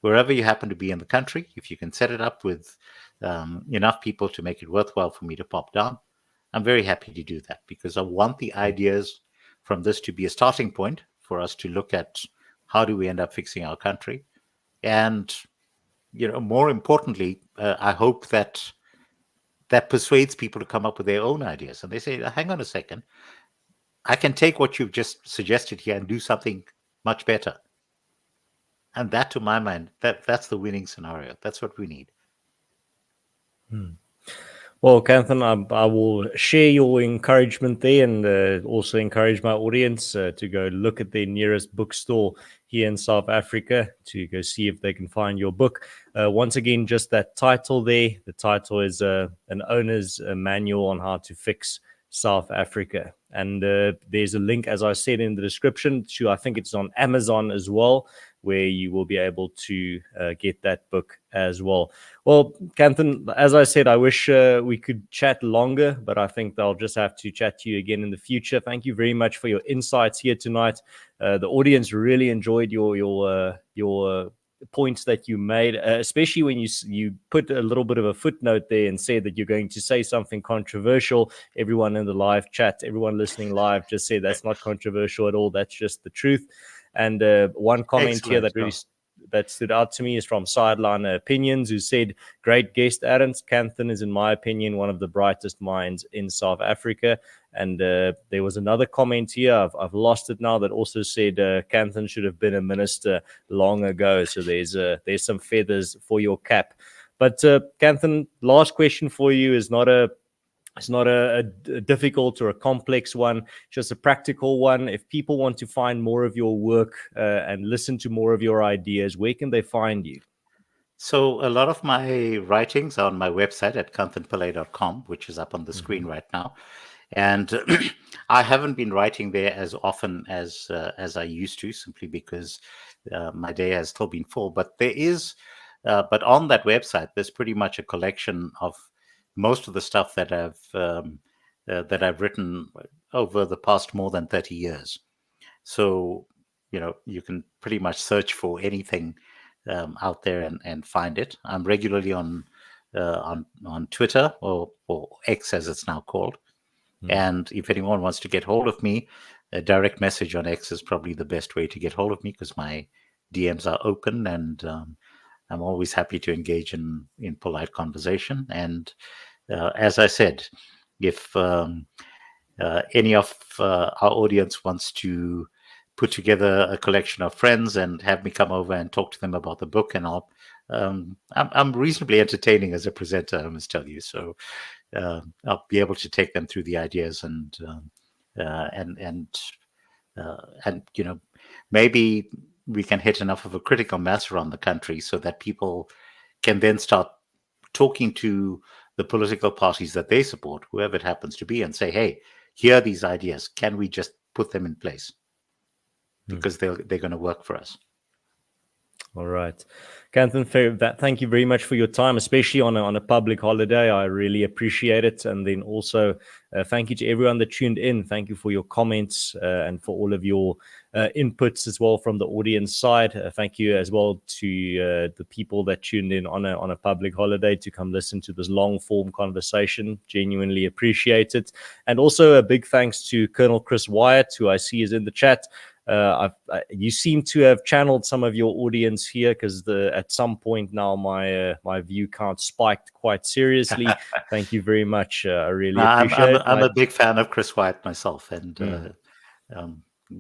Wherever you happen to be in the country, if you can set it up with enough people to make it worthwhile for me to pop down, I'm very happy to do that, because I want the ideas from this to be a starting point for us to look at how do we end up fixing our country. And, more importantly, I hope that persuades people to come up with their own ideas. And they say, hang on a second, I can take what you've just suggested here and do something much better. And that, to my mind, that's the winning scenario. That's what we need. Well, Kanthan, I will share your encouragement there, and also encourage my audience to go look at their nearest bookstore here in South Africa to go see if they can find your book. Once again, just that title there. The title is an owner's manual on how to fix South Africa. And there's a link, as I said in the description, to, I think it's on Amazon as well, where you will be able to get that book as well. Well, Kanthan, as I said, I wish we could chat longer, but I think I'll just have to chat to you again in the future. Thank you very much for your insights here tonight. The audience really enjoyed your points that you made, especially when you put a little bit of a footnote there and said that you're going to say something controversial. Everyone in the live chat, everyone listening live, just said that's not controversial at all. That's just the truth. And one comment Excellent, here that really that stood out to me is from Sideline Opinions, who said, "Great guest, Aaron. Kanthan is, in my opinion, one of the brightest minds in South Africa." And there was another comment here, I've lost it now, that also said Kanthan should have been a minister long ago. So there's some feathers for your cap. But Kanthan, last question for you is not a difficult or a complex one, just a practical one. If people want to find more of your work and listen to more of your ideas, where can they find you? So a lot of my writings are on my website at kanthanpillay.com, which is up on the screen right now. And I haven't been writing there as often as I used to, simply because my day has still been full. But but on that website, there's pretty much a collection of most of the stuff that I've written over the past more than 30 years. So, you can pretty much search for anything out there and find it. I'm regularly on on Twitter, or X as it's now called. And if anyone wants to get hold of me, a direct message on X is probably the best way to get hold of me, because my DMs are open, and I'm always happy to engage in polite conversation. And as I said, if any of our audience wants to put together a collection of friends and have me come over and talk to them about the book, and I'm reasonably entertaining as a presenter, I must tell you. So I'll be able to take them through the ideas, and maybe we can hit enough of a critical mass around the country so that people can then start talking to the political parties that they support, whoever it happens to be, and say, hey, here are these ideas. Can we just put them in place? Because they're going to work for us. All right. Kanthan, thank you very much for your time, especially on a public holiday. I really appreciate it. And then also, thank you to everyone that tuned in. Thank you for your comments and for all of your inputs as well from the audience side. Thank you as well to the people that tuned in on a public holiday to come listen to this long form conversation. Genuinely appreciate it. And also a big thanks to Colonel Chris Wyatt, who I see is in the chat. You seem to have channeled some of your audience here, because at some point now my view count spiked quite seriously. Thank you very much. I really appreciate it. I'm a big fan of Chris Wyatt myself, and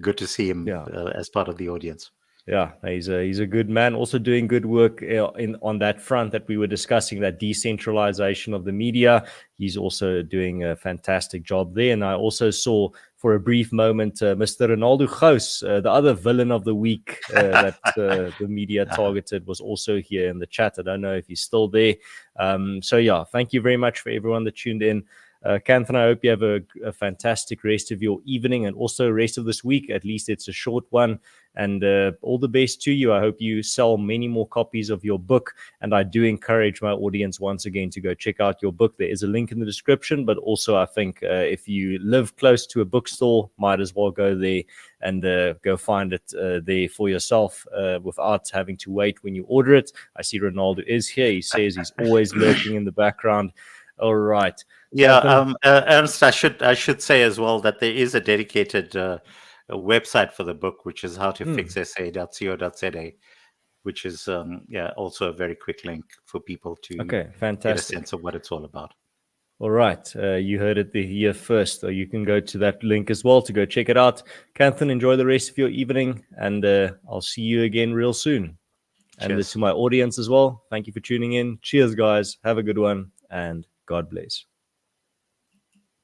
good to see him as part of the audience. Yeah, he's a good man, also doing good work on that front that we were discussing, that decentralization of the media. He's also doing a fantastic job there. And I also saw for a brief moment Mr. Ronaldo Gous, the other villain of the week that the media targeted, was also here in the chat. I don't know if he's still there. So yeah, thank you very much for everyone that tuned in. Kanthan, I hope you have a fantastic rest of your evening, and also rest of this week. At least it's a short one. And all the best to you. I hope you sell many more copies of your book. And I do encourage my audience once again to go check out your book. There is a link in the description. But also, I think if you live close to a bookstore, might as well go there and go find it there for yourself without having to wait when you order it. I see Ronaldo is here. He says he's always lurking in the background. All right. Yeah, Ernst, I should say as well that there is a dedicated a website for the book, which is howtofixsa.co.za, which is also a very quick link for people to get a sense of what it's all about. All right. You heard it here first. You can go to that link as well to go check it out. Kanthan, enjoy the rest of your evening, and I'll see you again real soon. Cheers. And to my audience as well, thank you for tuning in. Cheers, guys. Have a good one, and God bless.